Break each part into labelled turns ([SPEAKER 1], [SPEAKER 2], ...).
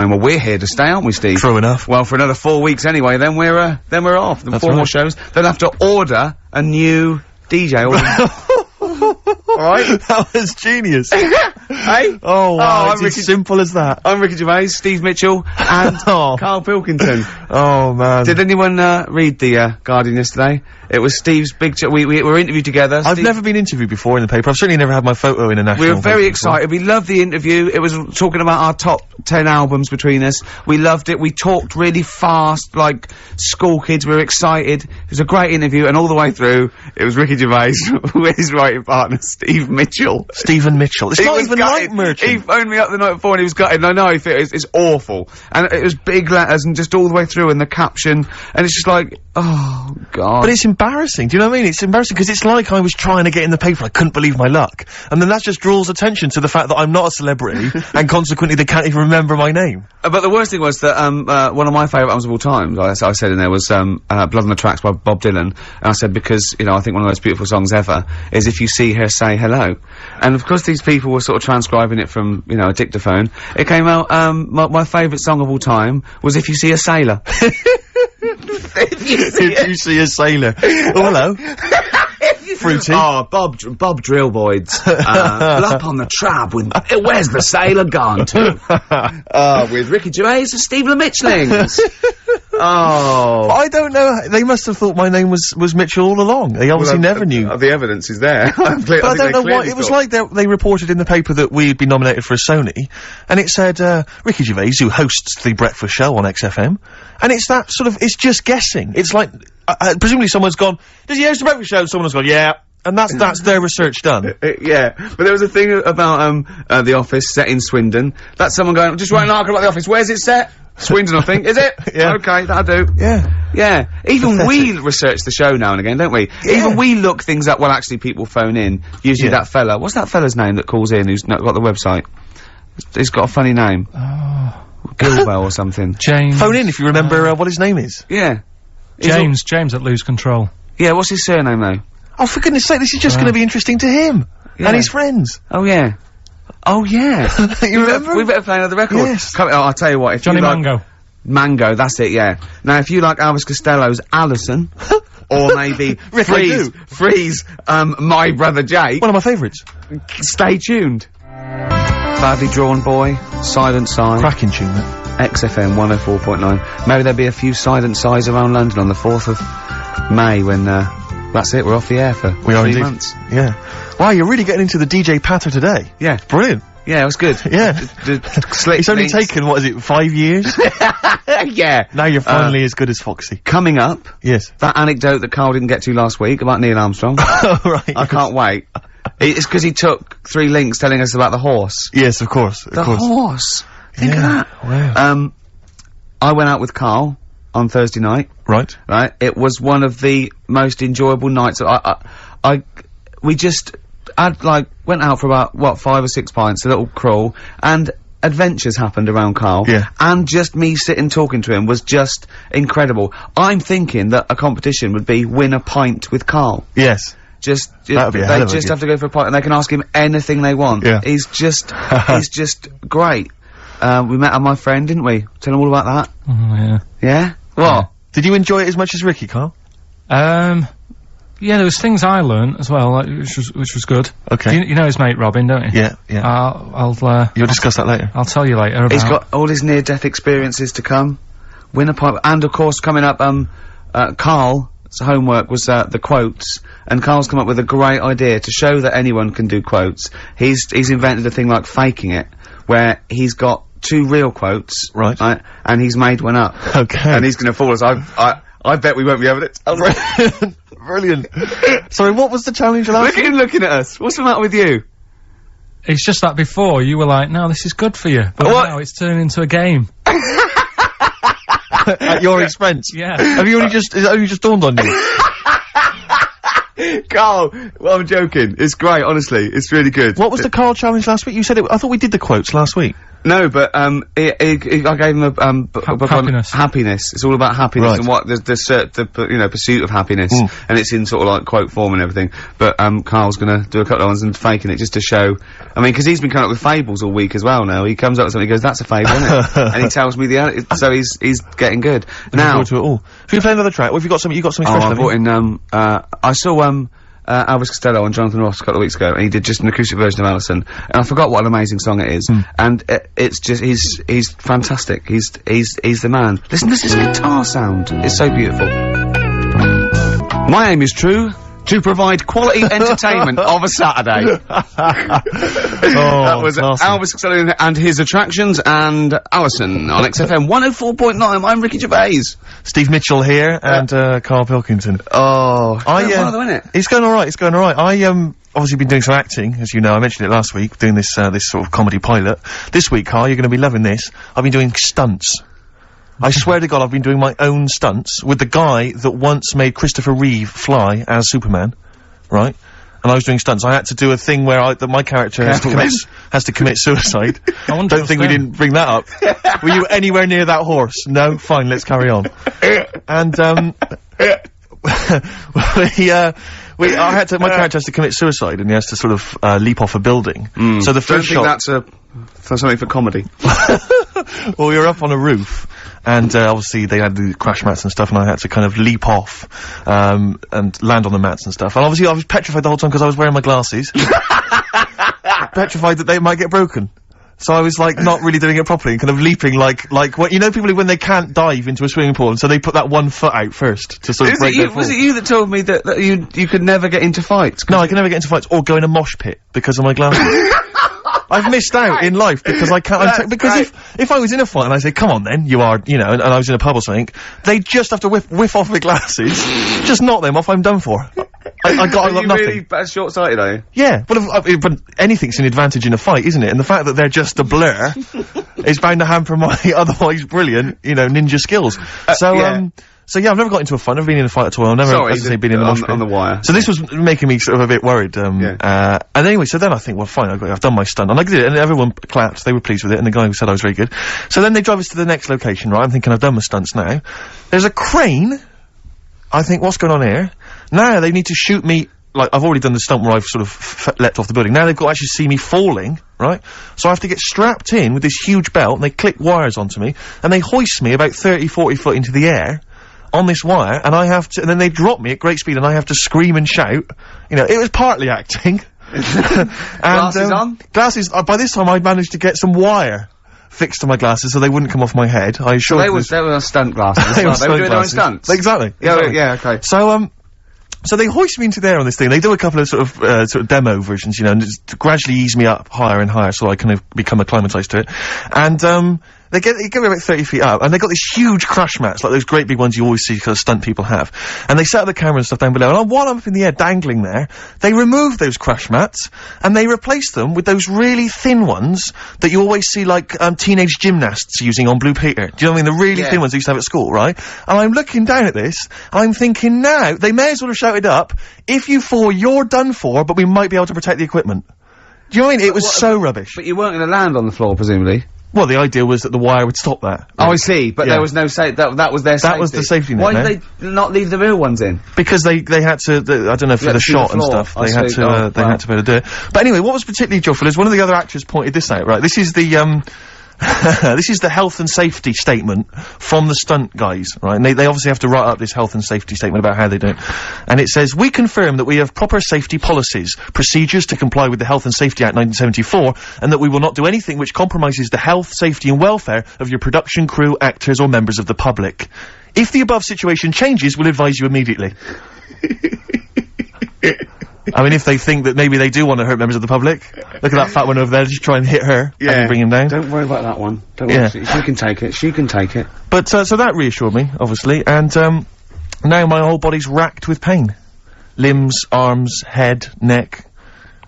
[SPEAKER 1] And well, we're here to stay, aren't we, Steve?
[SPEAKER 2] True enough.
[SPEAKER 1] Well, for another 4 weeks anyway, then we're off. Then
[SPEAKER 2] That's
[SPEAKER 1] 4 more
[SPEAKER 2] right.
[SPEAKER 1] shows. They'll have to order a new DJ. Alright?
[SPEAKER 2] That was genius.
[SPEAKER 1] Hey?
[SPEAKER 2] Oh, wow,
[SPEAKER 1] I'm
[SPEAKER 2] it's
[SPEAKER 1] Ricky-
[SPEAKER 2] as simple as that.
[SPEAKER 1] I'm Ricky Gervais, Steve Mitchell, and
[SPEAKER 2] Oh.
[SPEAKER 1] Carl Pilkington.
[SPEAKER 2] Oh, man.
[SPEAKER 1] Did anyone, read the, Guardian yesterday? It was Steve's big we were interviewed together.
[SPEAKER 2] I've
[SPEAKER 1] Steve-
[SPEAKER 2] never been interviewed before in the paper. I've certainly never had my photo in a national
[SPEAKER 1] We were very
[SPEAKER 2] paper before.
[SPEAKER 1] excited. We loved the interview. It was talking about our top 10 albums between us. We loved it. We talked really fast, like school kids. We were excited. It was a great interview, and all the way through, it was Ricky Gervais with his writing partner, Steve Mitchell.
[SPEAKER 2] Stephen Mitchell. It's
[SPEAKER 1] He
[SPEAKER 2] not
[SPEAKER 1] was
[SPEAKER 2] even
[SPEAKER 1] gutted.
[SPEAKER 2] like Merchant.
[SPEAKER 1] He phoned me up the night before and he was gutted, and I know it's awful. And it was big letters and just all the way through, and the caption, and it's just like, oh, God.
[SPEAKER 2] But it's embarrassing. Do you know what I mean? It's embarrassing because it's like I was trying to get in the paper. I couldn't believe my luck. And then that just draws attention to the fact that I'm not a celebrity and consequently they can't even remember my name.
[SPEAKER 1] But the worst thing was that, one of my favourite albums of all time, I said in there, was, Blood on the Tracks by Bob Dylan. And I said, because, you know, I think one of the most beautiful songs ever is If You See Her, Say Hello. And of course these people were sort of transcribing it from, you know, a dictaphone. It came out, my favourite song of all time was If You See a Sailor.
[SPEAKER 2] If you see a sailor. Oh, hello. Fruity.
[SPEAKER 1] Oh, Bob Drillboyd's, up on the trap with, where's the sailor gone to? With Ricky Gervais and Steve Mitchellings. Oh.
[SPEAKER 2] I don't know. They must have thought my name was Mitchell all along. They obviously never knew.
[SPEAKER 1] The evidence is there.
[SPEAKER 2] But I don't know why. It was like they reported in the paper that we'd been nominated for a Sony, and it said, Ricky Gervais, who hosts The Breakfast Show on XFM, and it's that sort of, it's just guessing. It's like, presumably someone's gone, does he host The Breakfast Show? And someone's gone, yeah. And that's their research done.
[SPEAKER 1] Yeah, but there was a thing about, The Office set in Swindon. That's someone going, just write an article about The Office. Where's it set? Swindon, I think. Is it?
[SPEAKER 2] Yeah.
[SPEAKER 1] Okay, that'll do.
[SPEAKER 2] Yeah.
[SPEAKER 1] Yeah. Even we research the show now and again, don't we?
[SPEAKER 2] Yeah.
[SPEAKER 1] Even we look things up. Well, actually, people phone in. Usually
[SPEAKER 2] Yeah.
[SPEAKER 1] that fella. What's that fella's name that calls in who's not got the website? He's got a funny name.
[SPEAKER 2] Oh.
[SPEAKER 1] Gilbo or something.
[SPEAKER 3] James.
[SPEAKER 2] Phone in if you remember what his name is.
[SPEAKER 1] Yeah.
[SPEAKER 3] James at Lose Control.
[SPEAKER 1] Yeah, what's his surname though?
[SPEAKER 2] Oh, for goodness sake, this is just gonna be interesting to him.
[SPEAKER 1] Yeah.
[SPEAKER 2] And his friends.
[SPEAKER 1] Oh yeah. Oh yeah.
[SPEAKER 2] You remember?
[SPEAKER 1] We better play another record.
[SPEAKER 2] Yes.
[SPEAKER 1] I'll tell you what, if
[SPEAKER 3] Johnny
[SPEAKER 1] you like
[SPEAKER 3] Mango.
[SPEAKER 1] Mango, that's it, yeah. Now, if you like Elvis Costello's Alison, or maybe
[SPEAKER 2] Rick, I
[SPEAKER 1] Freeze, My Brother Jake,
[SPEAKER 2] One of my favourites.
[SPEAKER 1] stay tuned. Badly Drawn Boy, Silent Sigh,
[SPEAKER 2] Cracking tune, that.
[SPEAKER 1] XFM 104.9. Maybe there'll be a few silent sighs around London on the 4th of May when, that's it, we're off the air for
[SPEAKER 2] We are
[SPEAKER 1] 3
[SPEAKER 2] indeed.
[SPEAKER 1] months.
[SPEAKER 2] Yeah. Wow, you're really getting into the DJ patter today.
[SPEAKER 1] Yeah.
[SPEAKER 2] Brilliant.
[SPEAKER 1] Yeah, it was good.
[SPEAKER 2] Yeah.
[SPEAKER 1] Slick
[SPEAKER 2] It's only
[SPEAKER 1] links.
[SPEAKER 2] taken, what is it, 5 years?
[SPEAKER 1] Yeah.
[SPEAKER 2] Now you're finally as good as Foxy.
[SPEAKER 1] Coming up,
[SPEAKER 2] Yes.
[SPEAKER 1] that anecdote that Carl didn't get to last week about Neil Armstrong.
[SPEAKER 2] Right.
[SPEAKER 1] I can't wait. It's because he took 3 links telling us about the horse.
[SPEAKER 2] Yes, of course. Of
[SPEAKER 1] The
[SPEAKER 2] course.
[SPEAKER 1] horse. Think
[SPEAKER 2] Yeah,
[SPEAKER 1] of that.
[SPEAKER 2] wow.
[SPEAKER 1] I went out with Carl on Thursday night.
[SPEAKER 2] Right.
[SPEAKER 1] Right. It was one of the most enjoyable nights. We just, went out for about, 5 or 6 pints, a little crawl, and adventures happened around Carl.
[SPEAKER 2] Yeah.
[SPEAKER 1] And just me sitting talking to him was just incredible. I'm thinking that a competition would be win a pint with Carl.
[SPEAKER 2] Yes. That'd be a hell
[SPEAKER 1] they
[SPEAKER 2] of a
[SPEAKER 1] just
[SPEAKER 2] gift.
[SPEAKER 1] have to go for a pint and they can ask him anything they want.
[SPEAKER 2] Yeah.
[SPEAKER 1] He's just great. We met my friend, didn't we? Tell him all about that.
[SPEAKER 3] Oh, yeah.
[SPEAKER 1] Yeah? What?
[SPEAKER 2] Did you enjoy it as much as Ricky, Carl?
[SPEAKER 3] Yeah, there was things I learned as well, like, which was good.
[SPEAKER 2] Okay.
[SPEAKER 3] You know his mate Robin, don't you?
[SPEAKER 2] Yeah, yeah.
[SPEAKER 3] I'll
[SPEAKER 2] You'll discuss that later.
[SPEAKER 3] I'll tell you later about.
[SPEAKER 1] He's got all his near-death experiences to come. Win a pint. And of course, coming up, Carl's homework was, the quotes. And Carl's come up with a great idea to show that anyone can do quotes. He's invented a thing like faking it, where he's got 2 real quotes.
[SPEAKER 2] Right.
[SPEAKER 1] And he's made one up.
[SPEAKER 2] Okay.
[SPEAKER 1] And he's gonna fool us. I bet we won't be able to tell.
[SPEAKER 2] Brilliant. Sorry, what was the challenge last
[SPEAKER 1] Look at him looking at us. What's the matter with you?
[SPEAKER 3] It's just that before you were like, no, this is good for you, but
[SPEAKER 1] What?
[SPEAKER 3] now it's turned into a game.
[SPEAKER 2] At your expense?
[SPEAKER 3] Yeah.
[SPEAKER 2] Have you only just, it only just dawned on you?
[SPEAKER 1] Carl, well, I'm joking. It's great, honestly. It's really good.
[SPEAKER 2] What was the Carl challenge last week? You said it, I thought we did the quotes last week.
[SPEAKER 1] No, but I gave him a book on
[SPEAKER 3] Happiness.
[SPEAKER 1] happiness. It's all about happiness
[SPEAKER 2] Right.
[SPEAKER 1] and what the pursuit of happiness, and it's in sort of like quote form and everything. But Carl's gonna do a couple of ones and faking it just to show. I mean, because he's been coming up with fables all week as well. Now he comes up with something, he goes, "That's a fable, isn't it?" And he tells me so he's getting good now.
[SPEAKER 2] Forward to it all. If you play another track, what have you got? You got something
[SPEAKER 1] Oh,
[SPEAKER 2] special?
[SPEAKER 1] I
[SPEAKER 2] haven't you?
[SPEAKER 1] brought in, I saw, Elvis Costello and Jonathan Ross a couple of weeks ago, and he did just an acoustic version of Alison, and I forgot what an amazing song it is, and it's just, he's fantastic, he's the man. Listen to this guitar sound, it's so beautiful. My aim is true, to provide quality entertainment of a Saturday. That was
[SPEAKER 2] classy.
[SPEAKER 1] Elvis Costello and his attractions, and Alison on XFM 104.9, I'm Ricky Gervais.
[SPEAKER 2] Steve Mitchell here, and Carl Pilkington.
[SPEAKER 1] Oh, isn't it?
[SPEAKER 2] It's going alright, it's going alright. I, obviously been doing some acting, as you know, I mentioned it last week, doing this sort of comedy pilot. This week, Carl, you're gonna be loving this. I've been doing stunts. I swear to God, I've been doing my own stunts with the guy that once made Christopher Reeve fly as Superman, right? And I was doing stunts. I had to do a thing where my character has to commit suicide.
[SPEAKER 3] I
[SPEAKER 2] Don't think we didn't bring that up. Were you anywhere near that horse? No? Fine, let's carry on. And, my character has to commit suicide, and he has to sort of, leap off a building. So the first shot.
[SPEAKER 1] That's something for comedy.
[SPEAKER 2] Well, we were up on a roof, and obviously they had the crash mats and stuff, and I had to kind of leap off, and land on the mats and stuff. And obviously I was petrified the whole time because I was wearing my glasses. Petrified that they might get broken. So I was like not really doing it properly, and kind of leaping like what, you know, people when they can't dive into a swimming pool, and so they put that one foot out first to sort of break their fall.
[SPEAKER 1] Was it you that told me that you could never get into fights?
[SPEAKER 2] No, I can never get into fights or go in a mosh pit because of my glasses. I've missed out in life because I can't. Because if I was in a fight and I say, "Come on, then you are," you know, and I was in a pub or something, they just have to whiff off my glasses, just knock them off. I'm done for. I got nothing.
[SPEAKER 1] Really short-sighted, are you?
[SPEAKER 2] Yeah, but anything's an advantage in a fight, isn't it? And the fact that they're just a blur is bound to hamper my otherwise brilliant, you know, ninja skills. So yeah, I've never got into a fight. I've never been in a fight at all. I've never, as I say, been in the mosh pit.
[SPEAKER 1] On the wire.
[SPEAKER 2] So this was making me sort of a bit worried. And anyway, so then I think, well, fine, I've done my stunt, and I did it, and everyone clapped. They were pleased with it, and the guy who said I was very good. So then they drive us to the next location, right? I'm thinking I've done my stunts now. There's a crane. I think, what's going on here? Now they need to shoot me. Like, I've already done the stunt where I've sort of leapt off the building. Now they've got to actually see me falling, right? So I have to get strapped in with this huge belt, and they clip wires onto me, and they hoist me about 30, 40 foot into the air on this wire, and I have to, and then they drop me at great speed, and I have to scream and shout. You know, it was partly acting. And,
[SPEAKER 1] glasses on?
[SPEAKER 2] Glasses, by this time I'd managed to get some wire fixed to my glasses so they wouldn't come off my head. I assured
[SPEAKER 1] they were stunt glasses.
[SPEAKER 2] They were
[SPEAKER 1] doing their own stunts.
[SPEAKER 2] Exactly.
[SPEAKER 1] Yeah, okay.
[SPEAKER 2] So they hoist me into there on this thing. They do a couple of sort of demo versions, you know, and just gradually ease me up higher and higher so I kind of become acclimatized to it. And, they get me about 30 feet up, and they got these huge crash mats, like those great big ones you always see because stunt people have. And they set up the camera and stuff down below, and while I'm up in the air dangling there, they remove those crash mats, and they replace them with those really thin ones that you always see, like, teenage gymnasts using on Blue Peter. Do you know what I mean? The really thin ones they used to have at school, right? And I'm looking down at this, and I'm thinking, now, they may as well have shouted up, if you fall, you're done for, but we might be able to protect the equipment. Do you know what I mean? It was so rubbish.
[SPEAKER 1] But you weren't going to land on the floor, presumably?
[SPEAKER 2] Well, the idea was that the wire would stop that.
[SPEAKER 1] Oh, I see, but there was no that was their safety.
[SPEAKER 2] That was the safety net.
[SPEAKER 1] Why did they not leave the real ones in?
[SPEAKER 2] Because they had to, I don't know, for the shot and stuff, they had to be able to do it. But anyway, what was particularly joyful is one of the other actors pointed this out, right? This is the, this is the health and safety statement from the stunt guys, right? And they obviously have to write up this health and safety statement about how they do it. And it says, "We confirm that we have proper safety policies, procedures to comply with the Health and Safety Act 1974, and that we will not do anything which compromises the health, safety and welfare of your production crew, actors or members of the public. If the above situation changes, we'll advise you immediately." I mean, if they think that maybe they do want to hurt members of the public, look at that fat one over there, just try and hit her and bring him down.
[SPEAKER 1] Don't worry about that one. Don't worry. She can take it. She can take it.
[SPEAKER 2] But, so that reassured me, obviously, and, now my whole body's racked with pain. Limbs, arms, head, neck.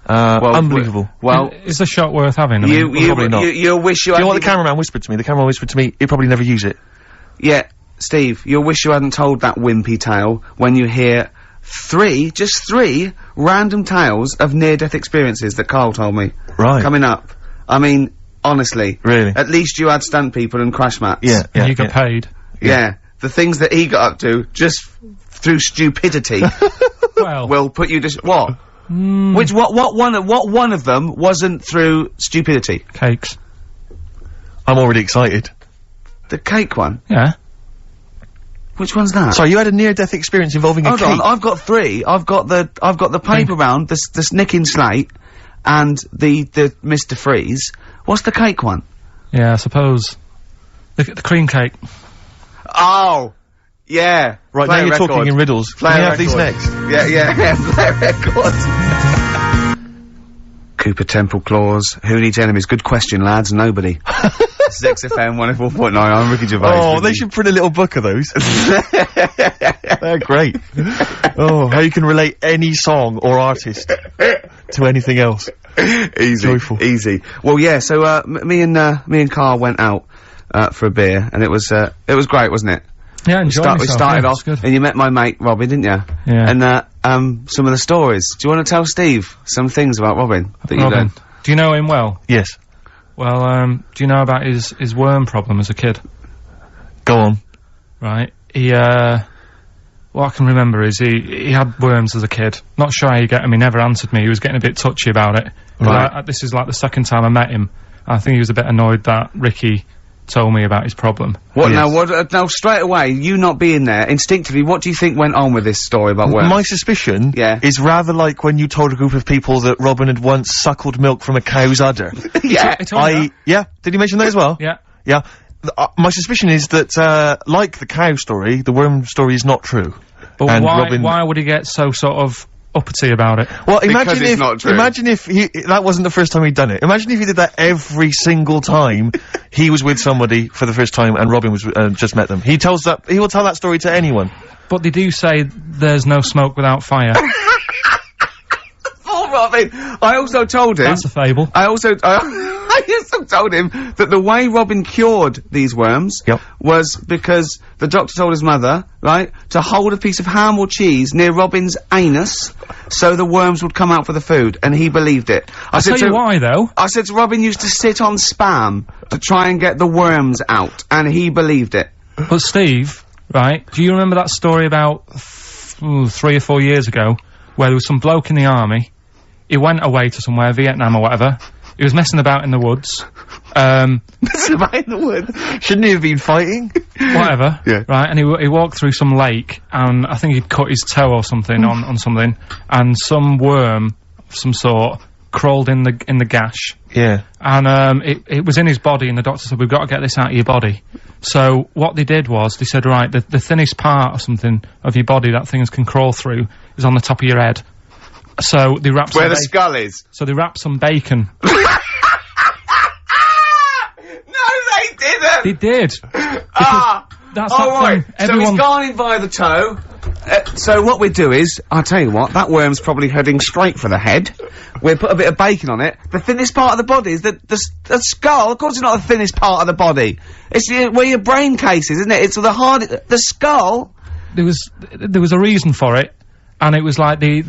[SPEAKER 2] Unbelievable.
[SPEAKER 1] Well,
[SPEAKER 3] is the shot worth having? I mean,
[SPEAKER 2] probably not.
[SPEAKER 1] You'll wish you
[SPEAKER 2] Do you know what the cameraman whispered to me? The cameraman whispered to me, he'd probably never use it.
[SPEAKER 1] Yeah, Steve, you'll wish you hadn't told that wimpy tale when you hear just three random tales of near-death experiences that Carl told me.
[SPEAKER 2] Right.
[SPEAKER 1] Coming up. I mean, Honestly.
[SPEAKER 2] Really?
[SPEAKER 1] At least you had stunt people and crash mats.
[SPEAKER 2] Yeah, yeah.
[SPEAKER 3] You got paid.
[SPEAKER 1] Yeah. The things that he got up to, just through stupidity,
[SPEAKER 3] Well,
[SPEAKER 1] will put you what? What one of them wasn't through stupidity?
[SPEAKER 3] cakes.
[SPEAKER 2] I'm already excited.
[SPEAKER 1] The cake one?
[SPEAKER 3] Yeah.
[SPEAKER 1] Which one's that?
[SPEAKER 2] Sorry, you had a near-death experience involving a
[SPEAKER 1] Hold
[SPEAKER 2] cake.
[SPEAKER 1] on, I've got 3. I've got the paper round, the nicking slate, and the Mr. Freeze. What's the cake one?
[SPEAKER 3] Yeah, I suppose. The cream cake.
[SPEAKER 1] Oh! Yeah.
[SPEAKER 2] Right,
[SPEAKER 1] Play
[SPEAKER 2] now
[SPEAKER 1] a
[SPEAKER 2] you're talking
[SPEAKER 1] record.
[SPEAKER 2] in riddles.
[SPEAKER 1] Play
[SPEAKER 2] Can we
[SPEAKER 1] a
[SPEAKER 2] have these
[SPEAKER 1] record.
[SPEAKER 2] next?
[SPEAKER 1] Yeah, play a record. Cooper Temple Claws. Who needs enemies? Good question, lads. Nobody. This is XFM 104.9. I'm Ricky Gervais.
[SPEAKER 2] Oh, they should print a little book of those. They're great. Oh, how you can relate any song or artist to anything else.
[SPEAKER 1] Easy.
[SPEAKER 2] Joyful.
[SPEAKER 1] Easy. Well, yeah, so, me and Carl went out, for a beer, and it was great, wasn't it?
[SPEAKER 3] Yeah, enjoy
[SPEAKER 1] We
[SPEAKER 3] yourself.
[SPEAKER 1] started
[SPEAKER 3] yeah,
[SPEAKER 1] off,
[SPEAKER 3] it's good.
[SPEAKER 1] and you met my mate, Robin, didn't you?
[SPEAKER 3] Yeah.
[SPEAKER 1] And, some of the stories. Do you want to tell Steve some things about Robin that you've
[SPEAKER 3] Robin,
[SPEAKER 1] done?
[SPEAKER 3] do you know him well?
[SPEAKER 2] Yes.
[SPEAKER 3] Well, do you know about his worm problem as a kid?
[SPEAKER 2] Go on.
[SPEAKER 3] Right. He, what I can remember is he had worms as a kid. Not sure how you get him. He never answered me. He was getting a bit touchy about it.
[SPEAKER 1] Right.
[SPEAKER 3] This is like the second time I met him. I think he was a bit annoyed that Ricky told me about his problem.
[SPEAKER 1] What
[SPEAKER 2] Yes.
[SPEAKER 1] now, straight away, you not being there, instinctively, what do you think went on with this story about worms?
[SPEAKER 2] My suspicion
[SPEAKER 1] Yeah.
[SPEAKER 2] is rather like when you told a group of people that Robin had once suckled milk from a cow's udder.
[SPEAKER 1] Yeah.
[SPEAKER 3] He told me that.
[SPEAKER 2] Yeah, did he mention that as well?
[SPEAKER 3] Yeah.
[SPEAKER 2] Yeah. My suspicion is that, like the cow story, the worm story is not true.
[SPEAKER 3] But
[SPEAKER 2] And
[SPEAKER 3] why,
[SPEAKER 2] Robin-
[SPEAKER 3] why would he get so sort of uppity about it?
[SPEAKER 2] Well,
[SPEAKER 1] Because it's not true.
[SPEAKER 2] imagine if that wasn't the first time he'd done it. Imagine if he did that every single time he was with somebody for the first time and Robin was, just met them. He will tell that story to anyone.
[SPEAKER 3] But they do say there's no smoke without fire.
[SPEAKER 1] Oh, Robin! I also told him...
[SPEAKER 3] That's a fable.
[SPEAKER 1] I also told him that the way Robin cured these worms
[SPEAKER 2] Yep.
[SPEAKER 1] was because the doctor told his mother, right, to hold a piece of ham or cheese near Robin's anus so the worms would come out for the food, and he believed it.
[SPEAKER 3] I'll tell you why, though.
[SPEAKER 1] I said to Robin used to sit on Spam to try and get the worms out, and he believed it.
[SPEAKER 3] But Steve, right, do you remember that story about 3 or 4 years ago where there was some bloke in the army, he went away to somewhere, Vietnam or whatever, he was messing about in the woods,
[SPEAKER 1] Right in the woods.
[SPEAKER 2] Shouldn't he have been fighting?
[SPEAKER 3] whatever,
[SPEAKER 1] Yeah.
[SPEAKER 3] right, and he walked through some lake, and I think he'd cut his toe or something on something, and some worm of some sort crawled in the gash,
[SPEAKER 2] Yeah.
[SPEAKER 3] and it was in his body, and the doctor said, we've got to get this out of your body. So what they did was, they said, right, the thinnest part or something of your body that things can crawl through is on the top of your head. So they wrapped
[SPEAKER 1] Where
[SPEAKER 3] some
[SPEAKER 1] the skull is.
[SPEAKER 3] so they wrapped some bacon.
[SPEAKER 1] No, they didn't!
[SPEAKER 3] They did.
[SPEAKER 1] Ah!
[SPEAKER 3] That's
[SPEAKER 1] Oh,
[SPEAKER 3] that
[SPEAKER 1] right.
[SPEAKER 3] thing.
[SPEAKER 1] So
[SPEAKER 3] Everyone.
[SPEAKER 1] he's gone in via the toe. So what we do is, I'll tell you what, that worm's probably heading straight for the head. We'll put a bit of bacon on it. The thinnest part of the body is the skull. Of course it's not the thinnest part of the body. It's where your brain case is, isn't it? It's the skull.
[SPEAKER 3] There was a reason for it, and it was like they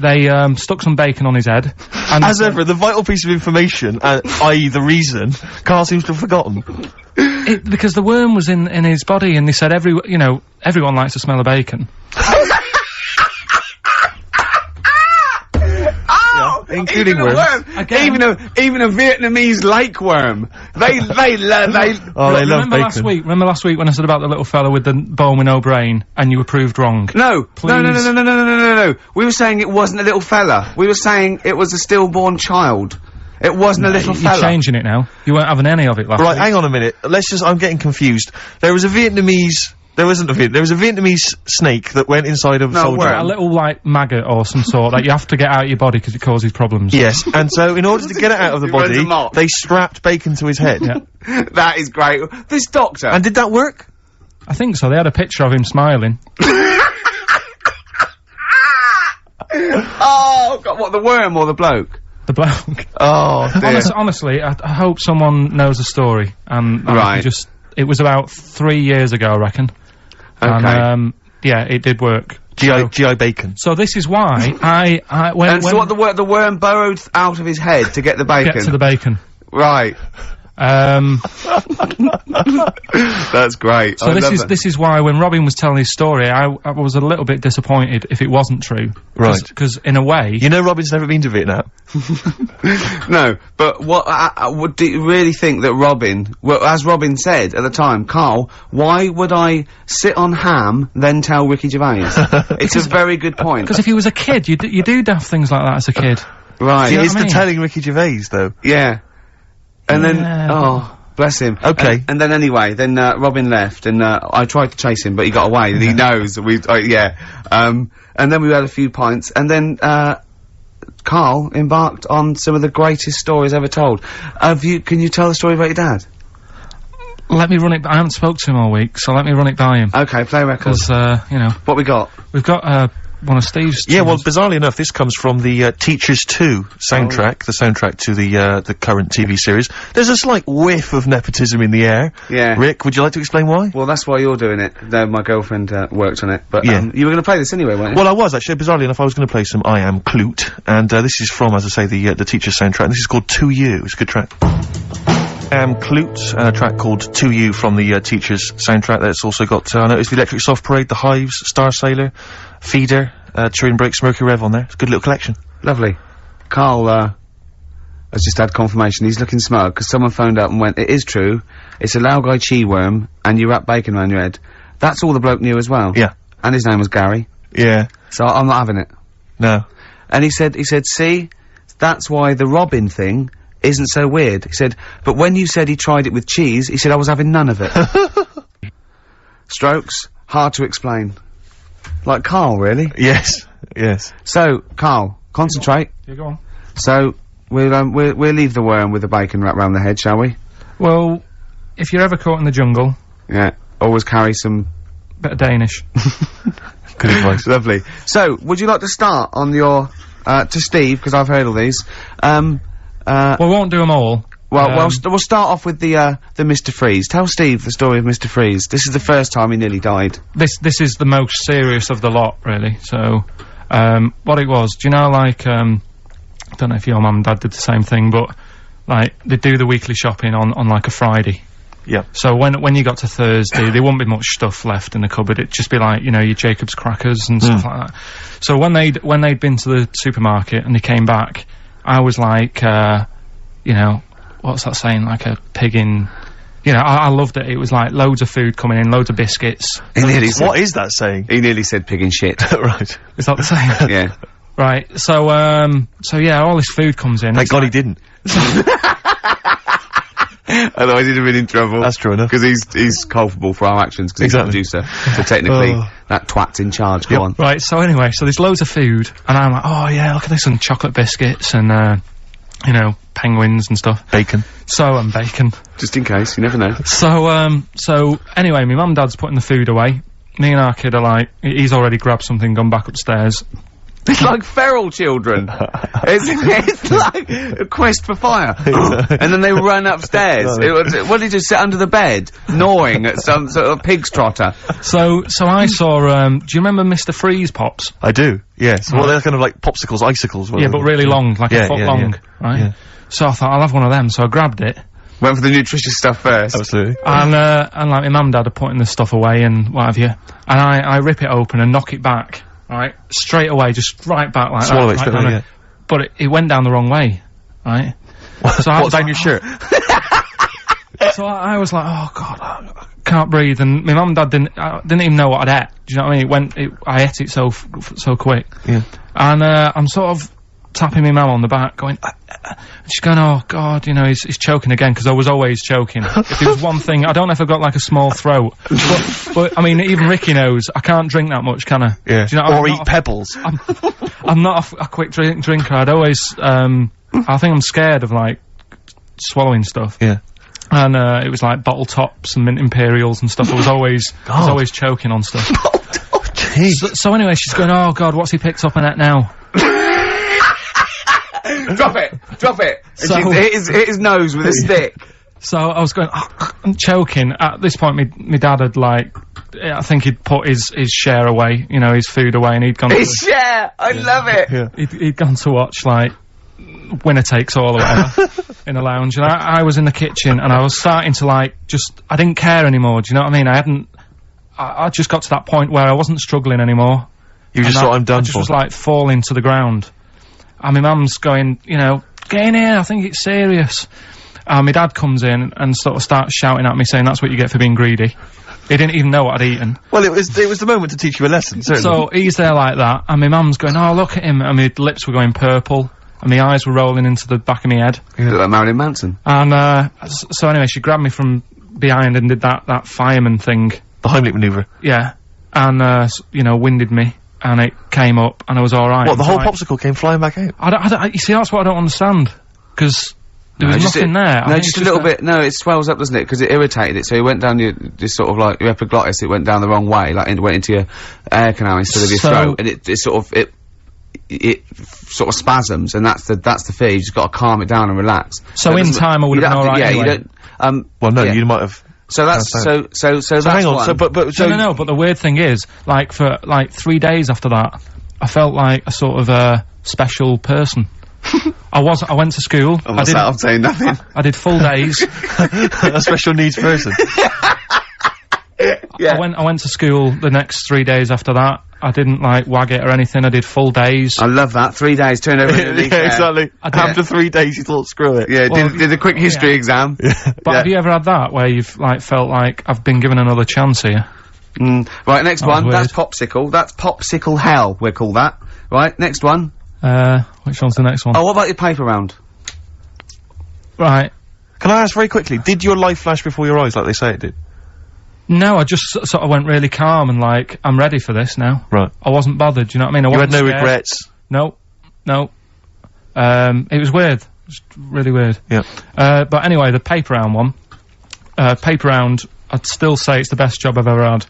[SPEAKER 3] stuck some bacon on his head. And
[SPEAKER 2] As ever, the vital piece of information, i.e. the reason, Carl seems to have forgotten.
[SPEAKER 3] because the worm was in his body, and they said everyone likes the smell of bacon.
[SPEAKER 1] Oh,
[SPEAKER 2] including
[SPEAKER 1] even a
[SPEAKER 2] worms.
[SPEAKER 1] worm.
[SPEAKER 3] Again.
[SPEAKER 1] Even a Vietnamese lake worm. They
[SPEAKER 2] Oh, they love
[SPEAKER 3] Remember
[SPEAKER 2] bacon.
[SPEAKER 3] last week when I said about the little fella with the bone with no brain, and you were proved wrong?
[SPEAKER 1] No,
[SPEAKER 3] Please.
[SPEAKER 1] no. We were saying it wasn't a little fella. We were saying it was a stillborn child. It wasn't a little
[SPEAKER 3] You're
[SPEAKER 1] fella.
[SPEAKER 3] changing it now. You weren't having any of it last
[SPEAKER 2] Right,
[SPEAKER 3] week.
[SPEAKER 2] hang on a minute. I'm getting confused. There was a Vietnamese snake that went inside of a
[SPEAKER 1] No,
[SPEAKER 2] soldier.
[SPEAKER 1] worm.
[SPEAKER 3] A little, like, maggot or some sort that you have to get out of your body because it causes problems.
[SPEAKER 2] Yes, and so in order to get it out of the
[SPEAKER 1] He runs
[SPEAKER 2] body,
[SPEAKER 1] them off.
[SPEAKER 2] they strapped bacon to his head.
[SPEAKER 3] Yeah.
[SPEAKER 1] That is great. This doctor.
[SPEAKER 2] And did that work?
[SPEAKER 3] I think so. They had a picture of him smiling.
[SPEAKER 1] Oh, God, what, the worm or the bloke?
[SPEAKER 3] The bloke.
[SPEAKER 2] Oh, dear.
[SPEAKER 3] Honestly, I hope someone knows the story. And I
[SPEAKER 1] Right.
[SPEAKER 3] can it was about 3 years ago, I reckon.
[SPEAKER 1] Okay.
[SPEAKER 3] And, yeah, it did work.
[SPEAKER 2] GI bacon.
[SPEAKER 3] So this is why when
[SPEAKER 1] And so what, the worm burrowed out of his head to get the bacon?
[SPEAKER 3] get to the bacon.
[SPEAKER 1] Right. That's great.
[SPEAKER 3] So this is why when Robin was telling his story, I was a little bit disappointed if it wasn't true.
[SPEAKER 2] Right.
[SPEAKER 3] Because in a way...
[SPEAKER 2] You know Robin's never been to Vietnam.
[SPEAKER 1] No, but what do you really think that Robin, well, as Robin said at the time, Carl, why would I sit on ham, then tell Ricky Gervais? It's a very good point.
[SPEAKER 3] Because if he was a kid, you do daft things like that as a kid.
[SPEAKER 1] Right.
[SPEAKER 2] See,
[SPEAKER 3] know
[SPEAKER 2] it's
[SPEAKER 3] what I
[SPEAKER 2] the
[SPEAKER 3] mean?
[SPEAKER 2] telling Ricky Gervais, though.
[SPEAKER 1] Yeah. And then,
[SPEAKER 3] Yeah.
[SPEAKER 1] oh, bless him.
[SPEAKER 2] Okay.
[SPEAKER 1] And then anyway, then, Robin left, and, I tried to chase him, but he got away, and he knows that yeah. And then we had a few pints, and then, Carl embarked on some of the greatest stories ever told. Can you tell the story about your dad?
[SPEAKER 3] Let me run it. I haven't spoke to him all week, so let me run it by him.
[SPEAKER 1] Okay, play record.
[SPEAKER 3] Because, you know,
[SPEAKER 1] What we got?
[SPEAKER 3] we've got, one of Steve's...
[SPEAKER 2] Yeah, well,
[SPEAKER 3] tunes.
[SPEAKER 2] bizarrely enough, this comes from the Teachers 2 soundtrack, the soundtrack to the current TV series. There's a slight whiff of nepotism in the air.
[SPEAKER 1] Yeah.
[SPEAKER 2] Rick, would you like to explain why?
[SPEAKER 1] Well, that's why you're doing it. No, my girlfriend, worked on it. But,
[SPEAKER 2] Yeah.
[SPEAKER 1] you were gonna play this anyway, weren't you?
[SPEAKER 2] Well, I was actually. Bizarrely enough, I was going to play some I Am Clute, and this is from, as I say, the Teachers soundtrack. And this is called To You. It's a good track. I Am Clute, a track called To You from the Teachers soundtrack. That's also got, I noticed the Electric Soft Parade, The Hives, Star Sailor, Feeder, Turin Breaks, Mercury Rev on there. It's a good little collection.
[SPEAKER 1] Lovely. Carl, has just had confirmation. He's looking smug, because someone phoned up and went, it is true, it's a Laogai chi worm, and you wrap bacon around your head. That's all the bloke knew as well.
[SPEAKER 2] Yeah.
[SPEAKER 1] And his name was Gary.
[SPEAKER 2] Yeah.
[SPEAKER 1] So I'm not having it.
[SPEAKER 2] No.
[SPEAKER 1] And he said, see, that's why the Robin thing isn't so weird. He said, but when you said he tried it with cheese, he said I was having none of it. Strokes, hard to explain. Like Carl, really.
[SPEAKER 2] Yes. Yes.
[SPEAKER 1] So, Carl, concentrate.
[SPEAKER 3] Yeah, go on.
[SPEAKER 1] So, we'll leave the worm with the bacon wrapped round the head, shall we?
[SPEAKER 3] Well, if you're ever caught in the jungle,
[SPEAKER 1] Yeah. Always carry some...
[SPEAKER 3] bit of Danish.
[SPEAKER 2] Good advice.
[SPEAKER 1] Lovely. So, would you like to start on your, to Steve, because I've heard all these.
[SPEAKER 3] Well, we won't do them all.
[SPEAKER 1] We'll start off with the Mr. Freeze. Tell Steve the story of Mr. Freeze. This is the first time he nearly died.
[SPEAKER 3] This is the most serious of the lot, really. So, what it was, do you know, like, I don't know if your mum and dad did the same thing, but, like, they do the weekly shopping on like, a Friday.
[SPEAKER 2] Yeah.
[SPEAKER 3] So when you got to Thursday, there wouldn't be much stuff left in the cupboard. It'd just be like, you know, your Jacob's crackers and stuff like that. So when they'd been to the supermarket and they came back, I was like, you know, what's that saying? Like a pig in... You know, I loved it. It was like loads of food coming in, loads of biscuits.
[SPEAKER 2] What is that saying?
[SPEAKER 1] He nearly said pig and shit.
[SPEAKER 2] Right.
[SPEAKER 3] Is that the same?
[SPEAKER 1] Yeah.
[SPEAKER 3] Right. So yeah, all this food comes in.
[SPEAKER 2] Thank God he didn't.
[SPEAKER 1] Otherwise he'd have been in trouble.
[SPEAKER 2] That's true enough.
[SPEAKER 1] Because he's culpable for our actions, because
[SPEAKER 2] Exactly.
[SPEAKER 1] he's the producer. So technically, that twat's in charge. Go on.
[SPEAKER 3] Right, so anyway, so there's loads of food, and I'm like, oh yeah, look at this, and chocolate biscuits, and, you know, penguins and stuff.
[SPEAKER 2] Bacon.
[SPEAKER 3] And bacon.
[SPEAKER 1] Just in case, you never know.
[SPEAKER 3] So anyway, my mum and dad's putting the food away. Me and our kid are like, he's already grabbed something, gone back upstairs.
[SPEAKER 1] It's like feral children. it's like a quest for fire. And then they run upstairs. What did he just sit under the bed, gnawing at some sort of pig's trotter?
[SPEAKER 3] So I saw, do you remember Mr. Freeze Pops?
[SPEAKER 2] I do, yes. Well, they're kind of like popsicles, icicles.
[SPEAKER 3] Yeah, but really long, like a foot long, right?
[SPEAKER 2] Yeah.
[SPEAKER 3] So I thought, I'll have one of them, so I grabbed it.
[SPEAKER 1] Went for the nutritious stuff first.
[SPEAKER 2] Absolutely.
[SPEAKER 3] And like my mum and dad are putting the stuff away and what have you. And I rip it open and knock it back, right? Straight away, just right back like
[SPEAKER 2] Swallow
[SPEAKER 3] that.
[SPEAKER 2] it
[SPEAKER 3] right
[SPEAKER 2] straight
[SPEAKER 3] down
[SPEAKER 2] away,
[SPEAKER 3] it. But it went down the wrong way, right? So I
[SPEAKER 2] What,
[SPEAKER 3] was
[SPEAKER 2] down
[SPEAKER 3] like,
[SPEAKER 2] your shirt?
[SPEAKER 3] So I was like, oh god, I can't breathe. And my mum and dad didn't even know what I'd ate. Do you know what I mean? I ate it so quick.
[SPEAKER 2] Yeah.
[SPEAKER 3] And I'm sort of tapping my mum on the back, going, she's going, oh god, you know, he's choking again, because I was always choking. If there was one thing, I don't know if I've got like a small throat, but I mean, even Ricky knows I can't drink that much, can I?
[SPEAKER 2] Yeah.
[SPEAKER 3] Do you know,
[SPEAKER 2] or eat pebbles.
[SPEAKER 3] I'm not a quick drinker. I'd always, I think I'm scared of like swallowing stuff.
[SPEAKER 2] Yeah.
[SPEAKER 3] And it was like bottle tops and mint imperials and stuff. I was always choking on stuff.
[SPEAKER 2] Jeez.
[SPEAKER 3] So anyway, she's going, oh god, what's he picked up on it now?
[SPEAKER 1] Drop it!
[SPEAKER 3] So-
[SPEAKER 1] And she hit his nose with a stick.
[SPEAKER 3] So I was going, I'm choking. At this point, my dad had like, I think he'd put his share away, you know, his food away, and he'd gone
[SPEAKER 1] His share! I love it!
[SPEAKER 2] Yeah.
[SPEAKER 3] he'd gone to watch like winner takes all or whatever in the lounge, and I was in the kitchen, and I was starting to like I didn't care anymore. Do you know what I mean? I just got to that point where I wasn't struggling anymore.
[SPEAKER 2] You just thought, I'm done
[SPEAKER 3] I just was like falling to the ground. And my mum's going, you know, get in here, I think it's serious. And my dad comes in and sort of starts shouting at me saying that's what you get for being greedy. He didn't even know what I'd eaten.
[SPEAKER 2] Well, it was the moment to teach you a lesson, certainly.
[SPEAKER 3] So he's there like that, and my mum's going, oh, look at him, and my lips were going purple, and my eyes were rolling into the back of my head.
[SPEAKER 1] You look like Marilyn Manson.
[SPEAKER 3] And, so anyway, she grabbed me from behind and did that fireman thing.
[SPEAKER 2] The Heimlich manoeuvre.
[SPEAKER 3] Yeah. And, you know, winded me, and it came up, and I was alright.
[SPEAKER 2] What, the whole popsicle came flying back out?
[SPEAKER 3] You see, that's what I don't understand. Because there was nothing there.
[SPEAKER 1] No, just a little bit. No, it swells up, doesn't it? Because it irritated it. So it went down your sort of like your epiglottis. It went down the wrong way, like it went into your air canal instead of your throat, and it sort of spasms, and that's the fear. You just got to calm it down and relax.
[SPEAKER 3] So in time, I would have been alright.
[SPEAKER 1] Yeah,
[SPEAKER 3] anyway.
[SPEAKER 1] you don't.
[SPEAKER 2] Well, no, you might have.
[SPEAKER 1] So that's so that's
[SPEAKER 2] hang on.
[SPEAKER 1] one.
[SPEAKER 2] So, but
[SPEAKER 3] no. But the weird thing is, like for like 3 days after that, I felt like a sort of special person. I went to school.
[SPEAKER 1] I'm saying nothing.
[SPEAKER 3] I did full days.
[SPEAKER 2] A special needs person.
[SPEAKER 1] Yeah.
[SPEAKER 3] I went to school the next 3 days after that. I didn't like wag it or anything. I did full days.
[SPEAKER 1] I love that. 3 days, turn over in a leaf.
[SPEAKER 2] Yeah, exactly. After 3 days, you thought, screw it.
[SPEAKER 1] Yeah, well, did a quick history exam.
[SPEAKER 3] But have you ever had that where you've like felt like I've been given another chance here?
[SPEAKER 1] Right, next one. That's popsicle. That's popsicle hell. We'll call that. Right, next one.
[SPEAKER 3] Which one's the next one?
[SPEAKER 1] Oh, what about your paper round?
[SPEAKER 3] Right.
[SPEAKER 2] Can I ask very quickly, did your life flash before your eyes like they say it did?
[SPEAKER 3] No, I just sort of went really calm and like, I'm ready for this now.
[SPEAKER 2] Right.
[SPEAKER 3] I wasn't bothered, you know what I mean?
[SPEAKER 2] You had no regrets?
[SPEAKER 3] No. It was weird. It was really weird.
[SPEAKER 2] Yeah.
[SPEAKER 3] But anyway, the paper round one. Paper round, I'd still say it's the best job I've ever had.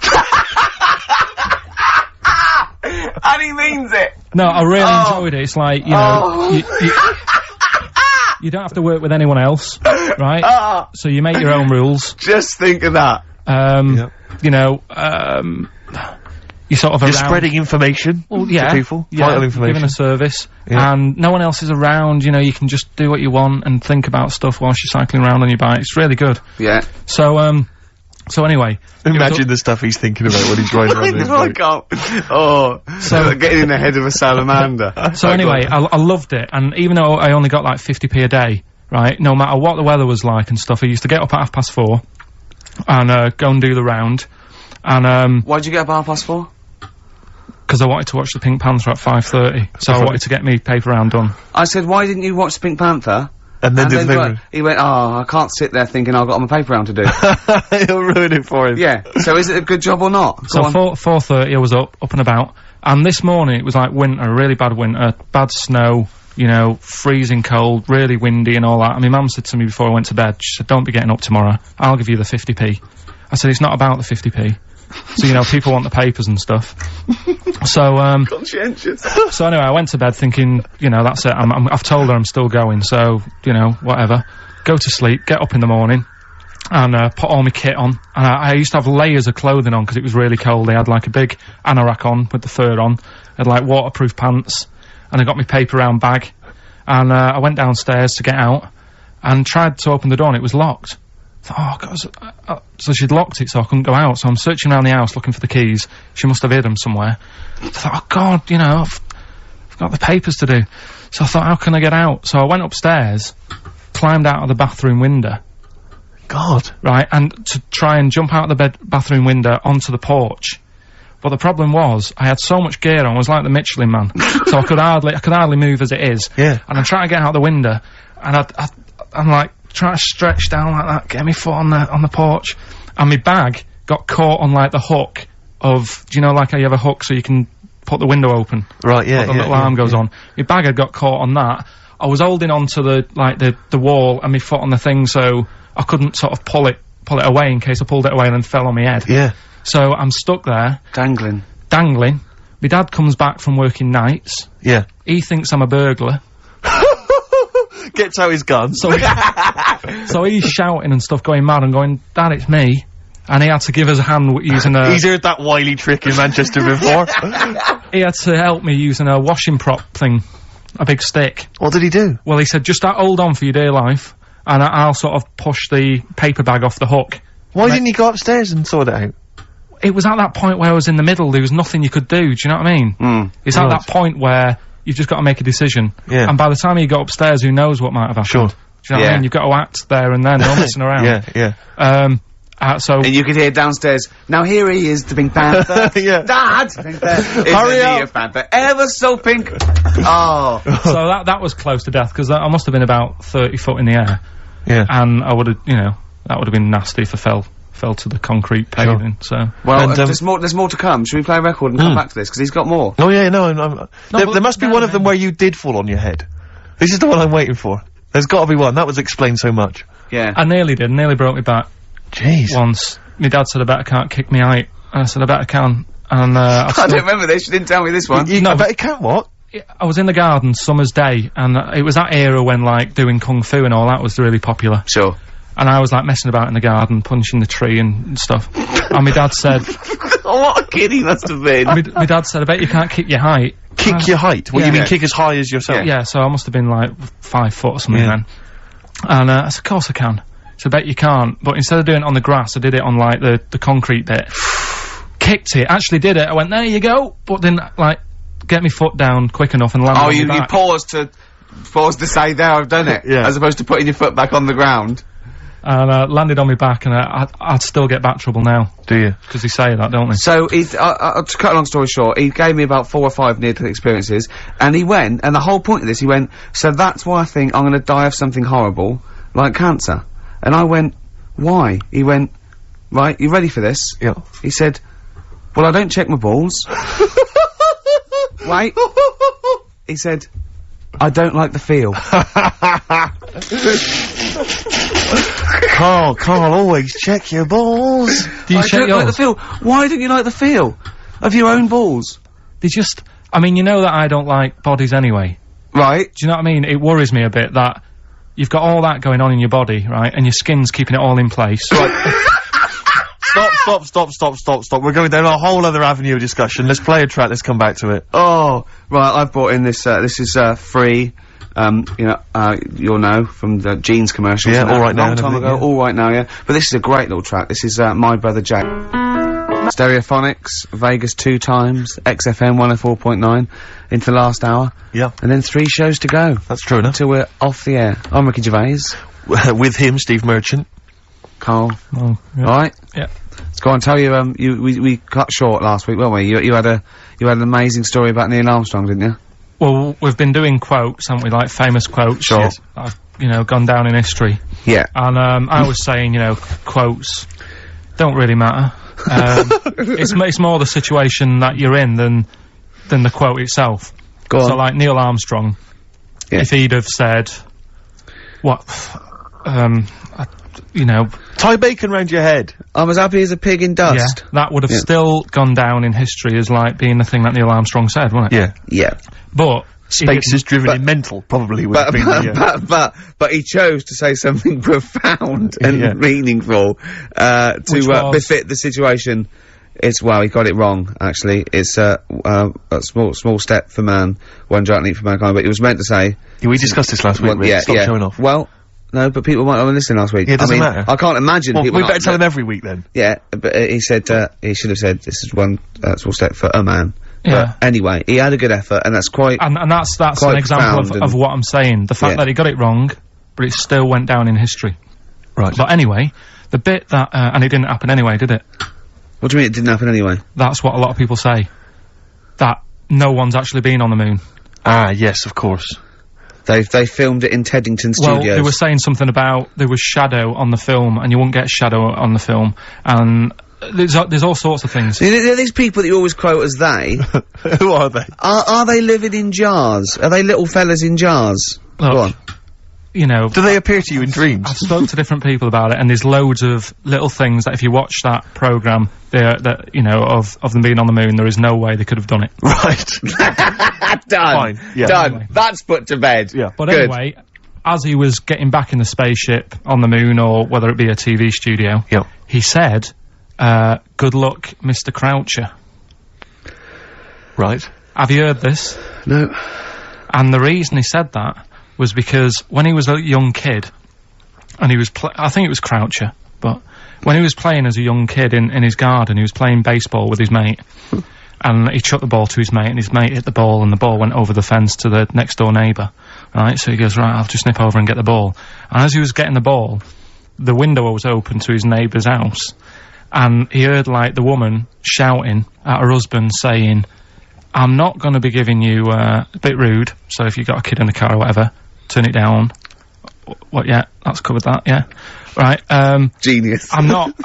[SPEAKER 1] And he means it!
[SPEAKER 3] No, I really enjoyed it. It's like, you know, you don't have to work with anyone else, right? So you make your own rules.
[SPEAKER 1] Just think of that.
[SPEAKER 3] You know, you sort of
[SPEAKER 2] You're spreading information to people, vital information.
[SPEAKER 3] Giving a service, and no one else is around, you know, you can just do what you want and think about stuff whilst you're cycling around on your bike. It's really good.
[SPEAKER 1] Yeah.
[SPEAKER 3] So anyway.
[SPEAKER 2] Imagine the stuff he's thinking about when he's riding around his bike.
[SPEAKER 1] So getting in the head of a salamander.
[SPEAKER 3] So anyway, I loved it, and even though I only got like 50p a day, right, no matter what the weather was like and stuff, I used to get up at 4:30 and go and do the round. And
[SPEAKER 1] why'd you get up at 4:30?
[SPEAKER 3] Because I wanted to watch the Pink Panther at 5:30, so I wanted to get me paper round done.
[SPEAKER 1] I said, why didn't you watch the Pink Panther?
[SPEAKER 2] And then do the paper.
[SPEAKER 1] He went, I can't sit there thinking I've got my paper round to do.
[SPEAKER 2] He'll ruin it for him.
[SPEAKER 1] Yeah. So is it a good job or not?
[SPEAKER 3] So 4:30 I was up and about, and this morning it was like winter, really bad winter, bad snow, you know, freezing cold, really windy and all that. And my mum said to me before I went to bed, she said, don't be getting up tomorrow, I'll give you the 50p. I said, it's not about the 50p. So, you know, people want the papers and stuff. So,
[SPEAKER 1] conscientious.
[SPEAKER 3] So anyway, I went to bed thinking, you know, that's it, I've told her I'm still going, so, you know, whatever. Go to sleep, get up in the morning, and, put all my kit on. And I used to have layers of clothing on because it was really cold. I had like a big anorak on with the fur on. I had like waterproof pants, and I got my paper round bag. And, I went downstairs to get out, and tried to open the door and it was locked. Oh, God. So she'd locked it so I couldn't go out, so I'm searching around the house looking for the keys. She must have hid them somewhere. So I thought, oh God, you know, I've got the papers to do. So I thought, how can I get out? So I went upstairs, climbed out of the bathroom window.
[SPEAKER 2] God.
[SPEAKER 3] Right, and to try and jump out of the bathroom window onto the porch. But the problem was, I had so much gear on, I was like the Michelin Man. So I could hardly move as it is.
[SPEAKER 2] Yeah.
[SPEAKER 3] And I'm trying to get out the window, and I'm like, trying to stretch down like that, get my foot on the porch, and my bag got caught on like the hook of, do you know, like how you have a hook so you can put the window open?
[SPEAKER 2] Right, yeah,
[SPEAKER 3] the little arm goes on. My bag had got caught on that. I was holding onto the wall and my foot on the thing, so I couldn't sort of pull it away in case I pulled it away and then fell on my head.
[SPEAKER 2] Yeah.
[SPEAKER 3] So I'm stuck there.
[SPEAKER 1] Dangling.
[SPEAKER 3] My dad comes back from working nights.
[SPEAKER 2] Yeah.
[SPEAKER 3] He thinks I'm a burglar.
[SPEAKER 2] Gets out his gun.
[SPEAKER 3] So he's shouting and stuff, going mad, and going, Dad, it's me. And he had to give us a hand using a...
[SPEAKER 2] He's heard that wily trick in Manchester before.
[SPEAKER 3] He had to help me using a washing prop thing. a big stick.
[SPEAKER 2] What did he do?
[SPEAKER 3] Well, he said, just hold on for your dear life, and I'll sort of push the paper bag off the hook.
[SPEAKER 2] Why didn't he go upstairs and sort it out?
[SPEAKER 3] It was at that point where I was in the middle, there was nothing you could do, do you know what I mean? It's at that point where you've just got to make a decision.
[SPEAKER 2] Yeah.
[SPEAKER 3] And by the time you got upstairs, who knows what might have happened.
[SPEAKER 2] Sure.
[SPEAKER 3] Do you know what I mean? You've got to act there and then, no messing around.
[SPEAKER 2] Yeah.
[SPEAKER 3] So
[SPEAKER 1] And you could hear downstairs, now here he is, the Pink Panther.
[SPEAKER 2] Yeah.
[SPEAKER 1] Dad! Pink Panther.
[SPEAKER 2] Hurry up!
[SPEAKER 1] Panther. Ever so pink. Oh.
[SPEAKER 3] so that was close to death, because I must have been about 30 foot in the air.
[SPEAKER 2] Yeah.
[SPEAKER 3] And I would have, you know, that would have been nasty if I fell to the concrete paving, so.
[SPEAKER 1] Well,
[SPEAKER 2] And,
[SPEAKER 1] there's more to come. Should we play a record and come back to this? Because he's got more.
[SPEAKER 2] Oh yeah, no, there must be
[SPEAKER 3] no,
[SPEAKER 2] one of them
[SPEAKER 3] no.
[SPEAKER 2] where you did fall on your head. This is the one I'm waiting for. There's got to be one. That was explained so much.
[SPEAKER 1] Yeah.
[SPEAKER 3] I nearly broke my back
[SPEAKER 2] Jeez.
[SPEAKER 3] once. My dad said I better can't kick me out. I said I better can. And,
[SPEAKER 1] I don't remember this. You didn't tell me this one.
[SPEAKER 2] I bet he can't what?
[SPEAKER 3] I was in the garden, summer's day, and it was that era when, like, doing kung fu and all that was really popular.
[SPEAKER 1] Sure.
[SPEAKER 3] And I was, like, messing about in the garden, punching the tree and stuff. And my dad said...
[SPEAKER 1] Oh, what a kid he must have been.
[SPEAKER 3] my dad said, I bet you can't kick your height.
[SPEAKER 2] Kick your height? What,
[SPEAKER 3] yeah.
[SPEAKER 2] you mean kick as high as yourself?
[SPEAKER 3] Yeah, so I must have been, like, 5 foot or something then. And, I said, of course I can. So I bet you can't. But instead of doing it on the grass, I did it on, like, the concrete bit. Kicked it, actually did it. I went, there you go. But didn't, like, get my foot down quick enough and land on
[SPEAKER 1] you
[SPEAKER 3] my back.
[SPEAKER 1] paused to say, there, I've done it.
[SPEAKER 2] Yeah.
[SPEAKER 1] As opposed to putting your foot back on the ground.
[SPEAKER 3] And landed on my back, and I'd still get back trouble now.
[SPEAKER 2] Do you?
[SPEAKER 3] Because they say that, don't they?
[SPEAKER 1] So, to cut a long story short, he gave me about 4 or 5 near-death experiences, and he went, and the whole point of this, he went, so that's why I think I'm gonna die of something horrible, like cancer. And I went, why? He went, right, you ready for this?
[SPEAKER 2] Yeah.
[SPEAKER 1] He said, well, I don't check my balls. Wait. He said, I don't like the feel.
[SPEAKER 2] Carl, always check your balls.
[SPEAKER 3] Do you
[SPEAKER 1] I
[SPEAKER 3] check
[SPEAKER 1] don't
[SPEAKER 3] yours?
[SPEAKER 1] like the feel. Why don't you like the feel of your own balls?
[SPEAKER 3] They just... I mean, you know that I don't like bodies anyway.
[SPEAKER 1] Right.
[SPEAKER 3] Do you know what I mean? It worries me a bit that you've got all that going on in your body, right? And your skin's keeping it all in place.
[SPEAKER 2] Stop. We're going down a whole other avenue of discussion. Let's play a track, let's come back to it.
[SPEAKER 1] Oh, right, I've brought in this, this is, free. You'll know from the Jeans commercials.
[SPEAKER 2] Yeah, All Right Now
[SPEAKER 1] Long
[SPEAKER 2] and
[SPEAKER 1] time
[SPEAKER 2] everything,
[SPEAKER 1] ago,
[SPEAKER 2] yeah.
[SPEAKER 1] All Right Now, yeah. But this is a great little track. This is, My Brother Jack. Stereophonics, Vegas 2 times, XFM 104.9, into the last hour.
[SPEAKER 2] Yeah.
[SPEAKER 1] And then 3 shows to go.
[SPEAKER 2] That's true enough.
[SPEAKER 1] Till we're off the air. I'm Ricky Gervais.
[SPEAKER 2] With him, Steve Merchant.
[SPEAKER 1] Carl.
[SPEAKER 3] Oh, yeah.
[SPEAKER 1] Alright?
[SPEAKER 3] Yeah.
[SPEAKER 1] Let's go on, tell you, we cut short last week, weren't we? You had an amazing story about Neil Armstrong, didn't you?
[SPEAKER 3] Well, we've been doing quotes, haven't we? Like famous quotes.
[SPEAKER 1] Sure.
[SPEAKER 3] That have, you know, gone down in history.
[SPEAKER 1] Yeah.
[SPEAKER 3] And, I was saying, you know, quotes don't really matter. It's more the situation that you're in than the quote itself.
[SPEAKER 1] Go on.
[SPEAKER 3] So, like, Neil Armstrong,
[SPEAKER 1] Yeah.
[SPEAKER 3] if he'd have said, what, you know...
[SPEAKER 2] Tie bacon round your head.
[SPEAKER 1] I'm as happy as a pig in dust.
[SPEAKER 3] Yeah, that would have still gone down in history as, like, being the thing that Neil Armstrong said, wouldn't it?
[SPEAKER 2] Yeah.
[SPEAKER 1] Yeah.
[SPEAKER 3] But...
[SPEAKER 2] Space is driven in mental, probably would have been the,
[SPEAKER 1] But he chose to say something profound and meaningful, to befit the situation. It's, well, he got it wrong, actually. It's, a small step for man, one giant leap for mankind, but he was meant to say...
[SPEAKER 2] we discussed this last week, Rick. Stop showing off.
[SPEAKER 1] Well, no, but people might not have listened last week.
[SPEAKER 2] Yeah, it doesn't matter.
[SPEAKER 1] I can't imagine
[SPEAKER 2] Well,
[SPEAKER 1] people
[SPEAKER 2] we
[SPEAKER 1] not-
[SPEAKER 2] better tell him every week then.
[SPEAKER 1] Yeah, but he said, he should have said, this is one, small step for a man.
[SPEAKER 3] Yeah.
[SPEAKER 1] But anyway, he had a good effort, and that's quite...
[SPEAKER 3] And that's
[SPEAKER 1] quite
[SPEAKER 3] an example
[SPEAKER 1] profound
[SPEAKER 3] of what I'm saying. The fact that he got it wrong, but it still went down in history.
[SPEAKER 2] Right.
[SPEAKER 3] But anyway, the bit that, and it didn't happen anyway, did it?
[SPEAKER 1] What do you mean it didn't happen anyway?
[SPEAKER 3] That's what a lot of people say. That no one's actually been on the moon.
[SPEAKER 2] Ah, yes, of course.
[SPEAKER 1] They filmed it in Teddington
[SPEAKER 3] Well,
[SPEAKER 1] Studios.
[SPEAKER 3] they were saying something about there was shadow on the film, and you wouldn't get shadow on the film, and there's all sorts of things.
[SPEAKER 1] Are these people that you always quote as they,
[SPEAKER 2] Who are they?
[SPEAKER 1] are they living in jars? Are they little fellas in jars? Go on.
[SPEAKER 3] Look, you know...
[SPEAKER 2] Do they appear to you in dreams?
[SPEAKER 3] I've spoken to different people about it, and there's loads of little things that if you watch that programme, that you know, of them being on the moon, there is no way they could have done it.
[SPEAKER 2] Right.
[SPEAKER 1] Done.
[SPEAKER 2] Fine, yeah.
[SPEAKER 1] Done.
[SPEAKER 3] Anyway.
[SPEAKER 1] That's put to bed.
[SPEAKER 2] Yeah.
[SPEAKER 3] But
[SPEAKER 1] Good.
[SPEAKER 3] anyway, as he was getting back in the spaceship on the moon, or whether it be a TV studio,
[SPEAKER 2] Yep.
[SPEAKER 3] he said, good luck, Mr. Croucher.
[SPEAKER 2] Right.
[SPEAKER 3] Have you heard this?
[SPEAKER 1] No.
[SPEAKER 3] And the reason he said that was because when he was a young kid, and he was I think it was Croucher, but when he was playing as a young kid in his garden, he was playing baseball with his mate, and he chucked the ball to his mate, and his mate hit the ball, and the ball went over the fence to the next door neighbour, right? So he goes, right, I'll just nip over and get the ball. And as he was getting the ball, the window was open to his neighbour's house, and he heard, like, the woman shouting at her husband, saying, I'm not going to be giving you, a bit rude, so if you've got a kid in the car or whatever, turn it down. What, yeah, that's covered that, yeah. Right,
[SPEAKER 1] Genius.
[SPEAKER 3] I'm not,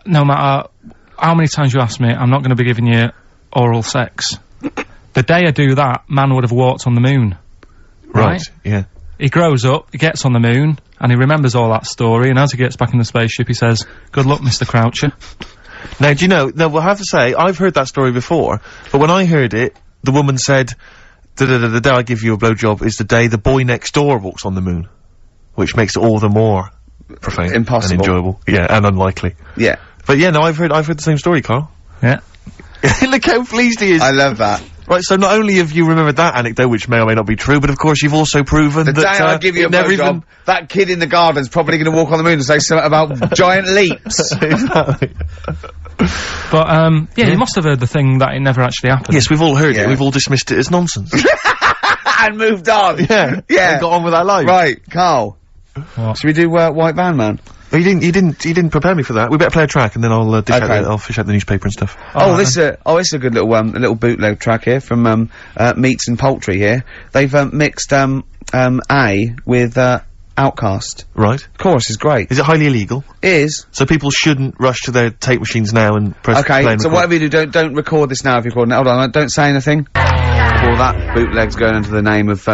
[SPEAKER 3] no matter how many times you ask me, I'm not going to be giving you oral sex. The day I do that, man would have walked on the moon. Right?
[SPEAKER 2] Yeah.
[SPEAKER 3] He grows up, he gets on the moon, and he remembers all that story, and as he gets back in the spaceship, he says, good luck, Mr. Croucher.
[SPEAKER 2] Now, do you know, we'll have to say, I've heard that story before, but when I heard it, the woman said, the day I give you a blowjob is the day the boy next door walks on the moon. Which makes it all the more profane.
[SPEAKER 1] Impossible.
[SPEAKER 2] And enjoyable. Yeah, and unlikely.
[SPEAKER 1] Yeah.
[SPEAKER 2] But yeah, no, I've heard the same story, Carl.
[SPEAKER 3] Yeah.
[SPEAKER 2] Look how pleased he is.
[SPEAKER 1] I love that.
[SPEAKER 2] Right, so not only have you remembered that anecdote, which may or may not be true, but of course you've also proven that,
[SPEAKER 1] The day I give you a blowjob, that kid in the garden's probably going to walk on the moon and say something about giant leaps.
[SPEAKER 2] Exactly.
[SPEAKER 3] But, yeah, you must have heard the thing that it never actually happened.
[SPEAKER 2] Yes, we've all heard it. We've all dismissed it as nonsense.
[SPEAKER 1] And moved on.
[SPEAKER 2] Yeah.
[SPEAKER 1] Yeah.
[SPEAKER 2] And got on with our lives.
[SPEAKER 1] Right, Carl.
[SPEAKER 3] What?
[SPEAKER 1] Should we do, White Van Man?
[SPEAKER 2] Oh, you didn't prepare me for that. We better play a track and then I'll, I'll fish out the newspaper and stuff.
[SPEAKER 1] This is a good little, a little bootleg track here from, Meats and Poultry here. They've, mixed, A with, Outcast.
[SPEAKER 2] Right.
[SPEAKER 1] Chorus is great.
[SPEAKER 2] Is it highly illegal?
[SPEAKER 1] It is.
[SPEAKER 2] So people shouldn't rush to their tape machines now and press play and
[SPEAKER 1] Okay, so
[SPEAKER 2] record.
[SPEAKER 1] whatever you do, don't record this now if you're recording it. Hold on, don't say anything. Well, that bootleg's going into the name of,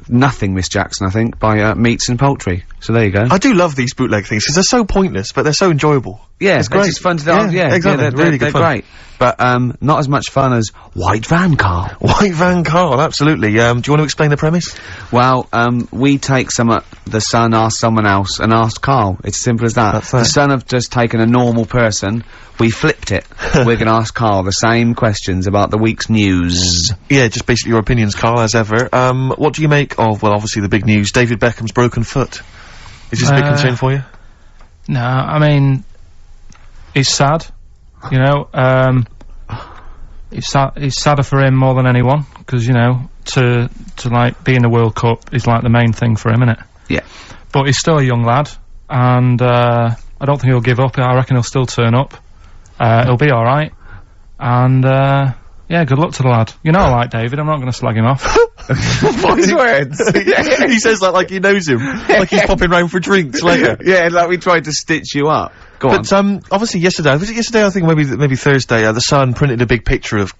[SPEAKER 1] Nothing, Miss Jackson, I think, by, Meats and Poultry. So there you go.
[SPEAKER 2] I do love these bootleg things, because they're so pointless, but they're so enjoyable.
[SPEAKER 1] Yeah,
[SPEAKER 2] it's great.
[SPEAKER 1] It's fun to do. Yeah,
[SPEAKER 2] exactly.
[SPEAKER 1] they're
[SPEAKER 2] really good fun.
[SPEAKER 1] great. But, not as much fun as White Van Carl.
[SPEAKER 2] White Van Carl, absolutely. Do you want to explain the premise?
[SPEAKER 1] Well, we take the Sun asked someone else and asked Carl. It's as simple as that.
[SPEAKER 2] That's
[SPEAKER 1] The Sun have just taken a normal person, we flipped it. We're gonna ask Carl the same questions about the week's news.
[SPEAKER 2] Yeah, just basically your opinions, Carl, as ever. What do you make of, well, obviously the big news, David Beckham's broken foot? Is this a big concern for you?
[SPEAKER 3] No, I mean, it's sad, you know, it's sadder for him more than anyone, because, you know, to like, be in the World Cup is, like, the main thing for him, innit?
[SPEAKER 1] Yeah.
[SPEAKER 3] But he's still a young lad, and, I don't think he'll give up. I reckon he'll still turn up. He'll be alright. And, yeah, good luck to the lad. You know I like David, I'm not gonna slag him off.
[SPEAKER 1] Wise words.
[SPEAKER 2] He says that like he knows him. Like he's popping round for drinks later.
[SPEAKER 1] Yeah, like we tried to stitch you up. Go on.
[SPEAKER 2] But, obviously yesterday, was it yesterday? I think maybe Thursday, the Sun printed a big picture of,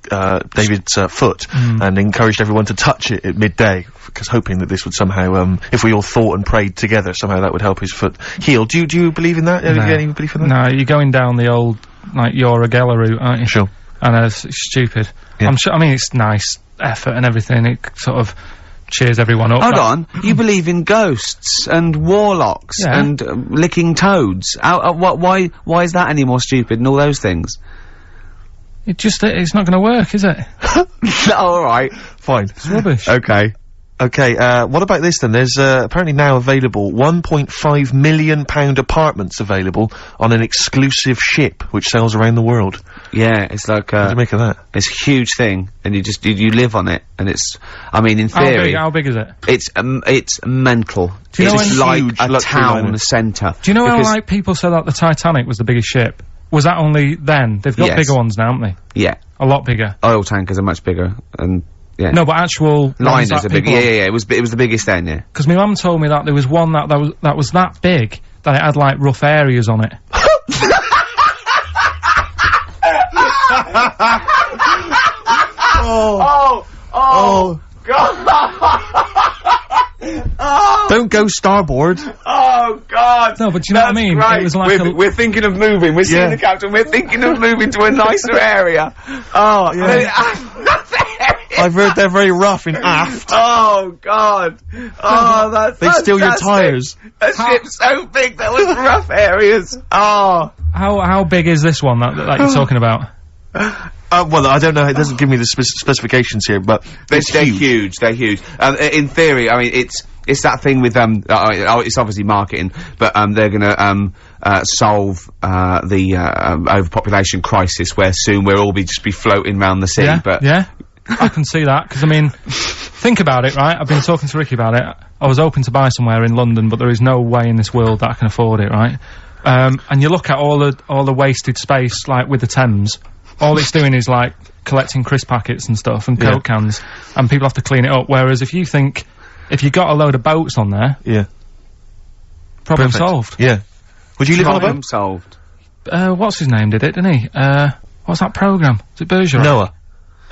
[SPEAKER 2] David's, foot and encouraged everyone to touch it at midday, because hoping that this would somehow, if we all thought and prayed together, somehow that would help his foot heal. Do you believe in that?
[SPEAKER 3] No.
[SPEAKER 2] Have you got any belief in that?
[SPEAKER 3] No, you're going down the old, like, Yora Geller route, aren't you?
[SPEAKER 2] Sure.
[SPEAKER 3] And it's stupid.
[SPEAKER 2] Yeah.
[SPEAKER 3] I'm sure, I mean, it's nice effort and everything, it sort of cheers everyone up.
[SPEAKER 1] Hold on, you believe in ghosts and warlocks and licking toads. Why is that any more stupid than all those things?
[SPEAKER 3] It's not gonna work, is it?
[SPEAKER 1] Alright.
[SPEAKER 2] Fine.
[SPEAKER 3] It's rubbish.
[SPEAKER 1] Okay.
[SPEAKER 2] Okay, what about this then? There's, apparently now available £1.5 million apartments available on an exclusive ship which sails around the world.
[SPEAKER 1] Yeah, it's like,
[SPEAKER 2] What do you make of that?
[SPEAKER 1] it's a huge thing, and you live on it, and it's, I mean, in theory,
[SPEAKER 3] How big is it?
[SPEAKER 1] it's mental.
[SPEAKER 3] Do you know
[SPEAKER 1] It's
[SPEAKER 3] when-
[SPEAKER 1] like
[SPEAKER 2] Huge
[SPEAKER 1] a
[SPEAKER 2] luxury
[SPEAKER 1] town
[SPEAKER 2] liner.
[SPEAKER 1] centre.
[SPEAKER 3] Do you know how,
[SPEAKER 1] Because-
[SPEAKER 3] like, people said that the Titanic was the biggest ship? Was that only then? They've got
[SPEAKER 1] Yes.
[SPEAKER 3] bigger ones now, haven't they?
[SPEAKER 1] Yeah.
[SPEAKER 3] A lot bigger.
[SPEAKER 1] Oil tankers are much bigger, and, yeah.
[SPEAKER 3] No, but actual
[SPEAKER 1] Liners are big. Yeah, it was the biggest then, yeah.
[SPEAKER 3] Because my mum told me that there was one that was that big that it had, like, rough areas on it.
[SPEAKER 2] Oh, God! Don't go starboard.
[SPEAKER 1] Oh, God!
[SPEAKER 3] No, but do you know what I mean?
[SPEAKER 1] Right.
[SPEAKER 3] It was like
[SPEAKER 1] we're thinking of moving. We're seeing the captain. We're thinking of moving to a nicer area. Oh,
[SPEAKER 2] I've heard they're very rough in aft.
[SPEAKER 1] Oh, God. Oh, that's
[SPEAKER 2] They steal your
[SPEAKER 1] fantastic.
[SPEAKER 2] tyres.
[SPEAKER 1] A ship's so big that was rough areas. Oh.
[SPEAKER 3] how big is this one that you're talking about?
[SPEAKER 2] Well, I don't know. It doesn't give me the specifications here, but
[SPEAKER 1] they're huge. They're huge. In theory, I mean, it's that thing with it's obviously marketing, but they're gonna solve the overpopulation crisis, where soon we'll all just be floating around the sea.
[SPEAKER 3] Yeah, I can see that, because I mean, think about it, right? I've been talking to Ricky about it. I was hoping to buy somewhere in London, but there is no way in this world that I can afford it, right? And you look at all the wasted space, like with the Thames. All it's doing is like collecting crisp packets and stuff and Coke cans, and people have to clean it up. Whereas if you got a load of boats on there, problem solved.
[SPEAKER 2] Yeah. Would you live on a boat?
[SPEAKER 1] Solved.
[SPEAKER 3] What's his name did it, didn't he? What's that programme? Is it Bergerac?
[SPEAKER 2] Noah.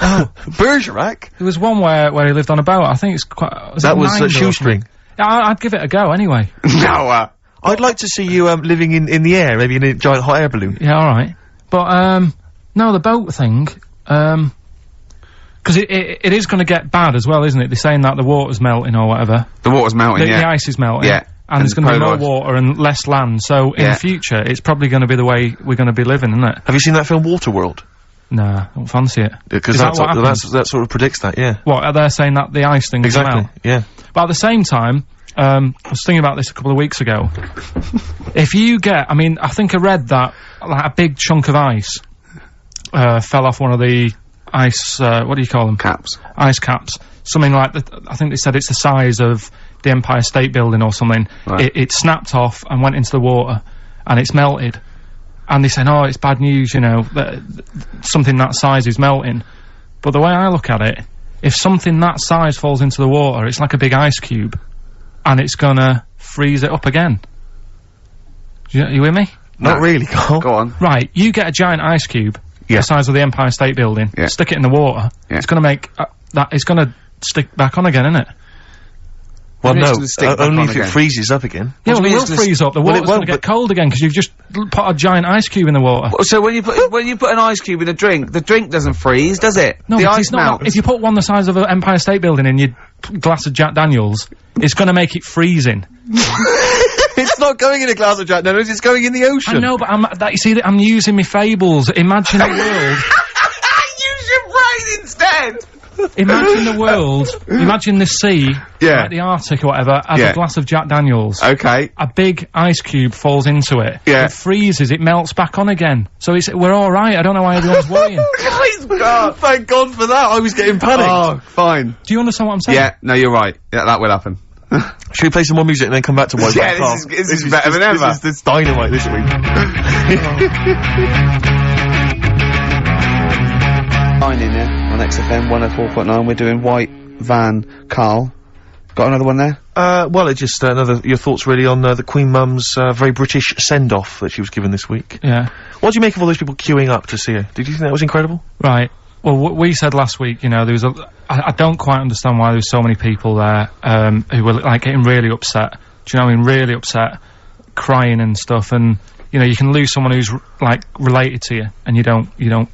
[SPEAKER 2] Oh, Bergerac?
[SPEAKER 3] There was one where he lived on a boat. I think it's quite.
[SPEAKER 2] That was Shoestring.
[SPEAKER 3] Yeah, I'd give it a go anyway.
[SPEAKER 1] Noah.
[SPEAKER 2] I'd like to see you living in the air, maybe in a giant hot air balloon.
[SPEAKER 3] Yeah, all right. But no, the boat thing. Because it is going to get bad as well, isn't it? They're saying that the water's melting or whatever.
[SPEAKER 1] The water's melting.
[SPEAKER 3] The ice is melting.
[SPEAKER 1] Yeah.
[SPEAKER 3] And there's going to be more water and less land. So in the future, it's probably going to be the way we're going to be living, isn't it?
[SPEAKER 2] Have you seen that film Waterworld?
[SPEAKER 3] Nah, I don't fancy it.
[SPEAKER 2] Because that sort of predicts that, yeah.
[SPEAKER 3] What, are they saying that the ice thing
[SPEAKER 2] exactly,
[SPEAKER 3] will melt?
[SPEAKER 2] Yeah.
[SPEAKER 3] But at the same time, I was thinking about this a couple of weeks ago. If you get, I mean, I think I read that, like, a big chunk of ice, fell off one of the ice, what do you call them?
[SPEAKER 1] Caps.
[SPEAKER 3] Ice caps. Something like I think they said it's the size of the Empire State Building or something.
[SPEAKER 1] Right.
[SPEAKER 3] It snapped off and went into the water, and it's melted. And they say, oh, it's bad news, you know, that something that size is melting. But the way I look at it, if something that size falls into the water, it's like a big ice cube, and it's gonna freeze it up again. You with me?
[SPEAKER 2] Not really, Carl.
[SPEAKER 1] Go on.
[SPEAKER 3] Right, you get a giant ice cube, the size of the Empire State Building, stick it in the water, it's gonna make, it's gonna stick back on again, isn't it?
[SPEAKER 2] Well, no, only if it freezes up again.
[SPEAKER 3] Yeah, well, it will freeze up. The water's gonna get cold again, because you've just put a giant ice cube in the water.
[SPEAKER 1] So when you put an ice cube in a drink, the drink doesn't freeze, does it?
[SPEAKER 3] No,
[SPEAKER 1] the ice melts.
[SPEAKER 3] If you put one the size of an Empire State Building in your glass of Jack Daniels, it's gonna make it freezing.
[SPEAKER 2] It's not going in a glass of Jack Daniels, it's going in the ocean.
[SPEAKER 3] I know, but you see, I'm using my fables. Imagine a world.
[SPEAKER 1] Use your brain instead!
[SPEAKER 3] Imagine the world, imagine the sea, like the Arctic or whatever, as a glass of Jack Daniels.
[SPEAKER 1] Okay.
[SPEAKER 3] A big ice cube falls into it.
[SPEAKER 1] Yeah.
[SPEAKER 3] It freezes, it melts back on again. So we're alright, I don't know why everyone's worrying.
[SPEAKER 1] God,
[SPEAKER 2] thank God for that, I was getting panicked.
[SPEAKER 1] Oh, fine.
[SPEAKER 3] Do you understand what I'm saying?
[SPEAKER 1] Yeah, no, you're right. Yeah, that will happen.
[SPEAKER 2] Should we play some more music and then come back to White
[SPEAKER 1] Yeah, this is better than ever.
[SPEAKER 2] This is dynamite this week.
[SPEAKER 1] 9 in here on XFM 104.9. We're doing White Van Carl. Got another one there?
[SPEAKER 2] Well, it's just your thoughts really on the Queen Mum's very British send-off that she was given this week.
[SPEAKER 3] Yeah.
[SPEAKER 2] What do you make of all those people queuing up to see her? Did you think that was incredible?
[SPEAKER 3] Right. Well, we said last week, you know, there was I don't quite understand why there was so many people there, who were, like, getting really upset. Do you know what I mean? Really upset, crying and stuff, and, you know, you can lose someone who's, like, related to you, and you don't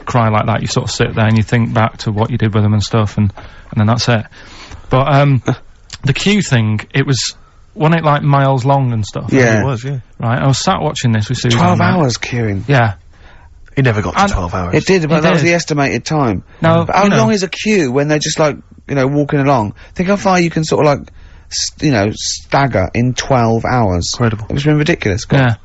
[SPEAKER 3] cry like that. You sort of sit there and you think back to what you did with them and stuff, and then that's it. But, the queue thing, wasn't it, like, miles long and stuff?
[SPEAKER 1] Yeah.
[SPEAKER 2] It was, yeah.
[SPEAKER 3] Right, I was sat watching this with Susan.
[SPEAKER 1] 12 hours queuing.
[SPEAKER 3] Yeah.
[SPEAKER 2] It never got to 12 hours.
[SPEAKER 1] It did, but that was the estimated time.
[SPEAKER 3] Now,
[SPEAKER 1] but how long is a queue when they're just, like, you know, walking along? Think how far you can sort of, like, you know, stagger in 12 hours.
[SPEAKER 2] Incredible.
[SPEAKER 1] It's been ridiculous.
[SPEAKER 3] Yeah.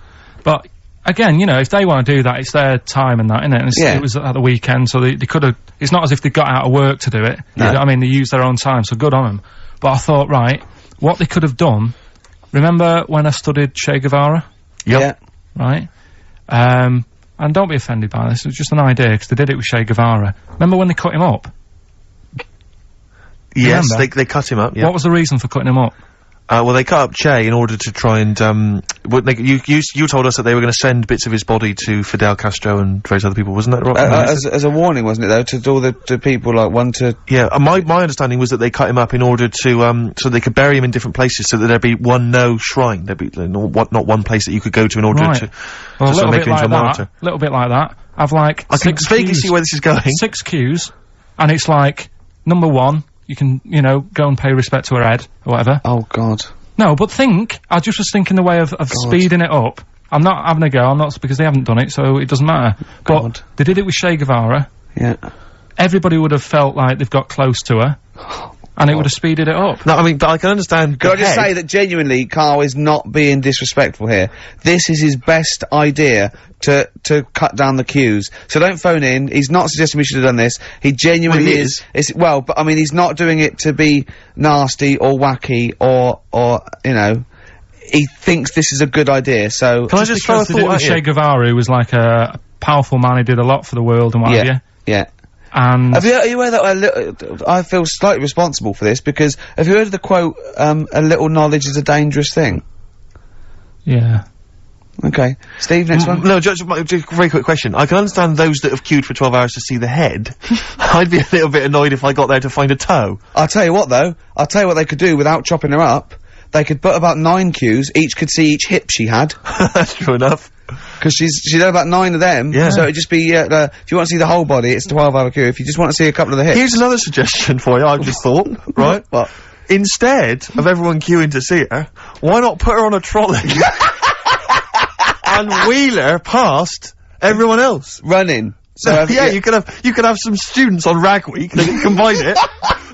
[SPEAKER 3] But, again, you know, if they want to do that, it's their time and that, innit? And it was at the weekend, so they could have, it's not as if they got out of work to do it.
[SPEAKER 1] No.
[SPEAKER 3] You know what I mean? They used their own time, so good on them. But I thought, right, what they could have done, remember when I studied Che Guevara?
[SPEAKER 1] Yep. Yeah.
[SPEAKER 3] Right? And don't be offended by this, it was just an idea, because they did it with Che Guevara. Remember when they cut him up?
[SPEAKER 2] Yes, they cut him up, yeah.
[SPEAKER 3] What was the reason for cutting him up?
[SPEAKER 2] Well, they cut up Che in order to try and, you told us that they were gonna send bits of his body to Fidel Castro and various other people, wasn't that right?
[SPEAKER 1] As a warning, wasn't it, though, to all the people, like, one to...
[SPEAKER 2] Yeah, my understanding was that they cut him up in order to, so they could bury him in different places, so that there'd be no shrine, there'd be not one place that you could go to in order to sort of make him into a martyr.
[SPEAKER 3] A little bit like that. I've, like,
[SPEAKER 2] I can vaguely see where this is going.
[SPEAKER 3] 6 queues, and it's like, number 1, you can, you know, go and pay respect to her head, or whatever.
[SPEAKER 1] Oh, God.
[SPEAKER 3] No, but I just was thinking the way of speeding it up, I'm not having a go, I'm not, because they haven't done it, so it doesn't matter.
[SPEAKER 1] God.
[SPEAKER 3] But they did it with Che Guevara.
[SPEAKER 1] Yeah.
[SPEAKER 3] Everybody would have felt like they've got close to her. And it would have speeded it up.
[SPEAKER 2] No, I mean, but I can understand.
[SPEAKER 1] Can I just say that genuinely, Carl is not being disrespectful here. This is his best idea to cut down the queues. So don't phone in. He's not suggesting we should have done this. He genuinely
[SPEAKER 2] Well, he
[SPEAKER 1] is. Well, but I mean, he's not doing it to be nasty or wacky or you know. He thinks this is a good idea. So
[SPEAKER 2] Can I just throw a
[SPEAKER 3] They did it
[SPEAKER 2] thought
[SPEAKER 3] with
[SPEAKER 2] at
[SPEAKER 3] Che
[SPEAKER 2] you?
[SPEAKER 3] Guevara, who was like a powerful man who did a lot for the world and what have you.
[SPEAKER 1] Yeah.
[SPEAKER 3] And
[SPEAKER 1] Are you aware that I feel slightly responsible for this because have you heard of the quote, a little knowledge is a dangerous thing?
[SPEAKER 3] yeah.
[SPEAKER 1] Okay. Steve, next one?
[SPEAKER 2] No, just a very quick question. I can understand those that have queued for 12 hours to see the head. I'd be a little bit annoyed if I got there to find a toe.
[SPEAKER 1] I'll tell you what though, I'll tell you what they could do without chopping her up. They could put about 9 queues, each could see each hip she had.
[SPEAKER 2] That's true enough.
[SPEAKER 1] Because she'd had about 9 of them.
[SPEAKER 2] Yeah.
[SPEAKER 1] So it'd just be, if you want to see the whole body, it's a 12-hour queue. If you just want to see a couple of the hips.
[SPEAKER 2] Here's another suggestion for you, I've just thought, right?
[SPEAKER 1] What?
[SPEAKER 2] Instead of everyone queuing to see her, why not put her on a trolley and wheel her past everyone else?
[SPEAKER 1] Running. So
[SPEAKER 2] Yeah, you could have some students on Rag Week, they could combine it,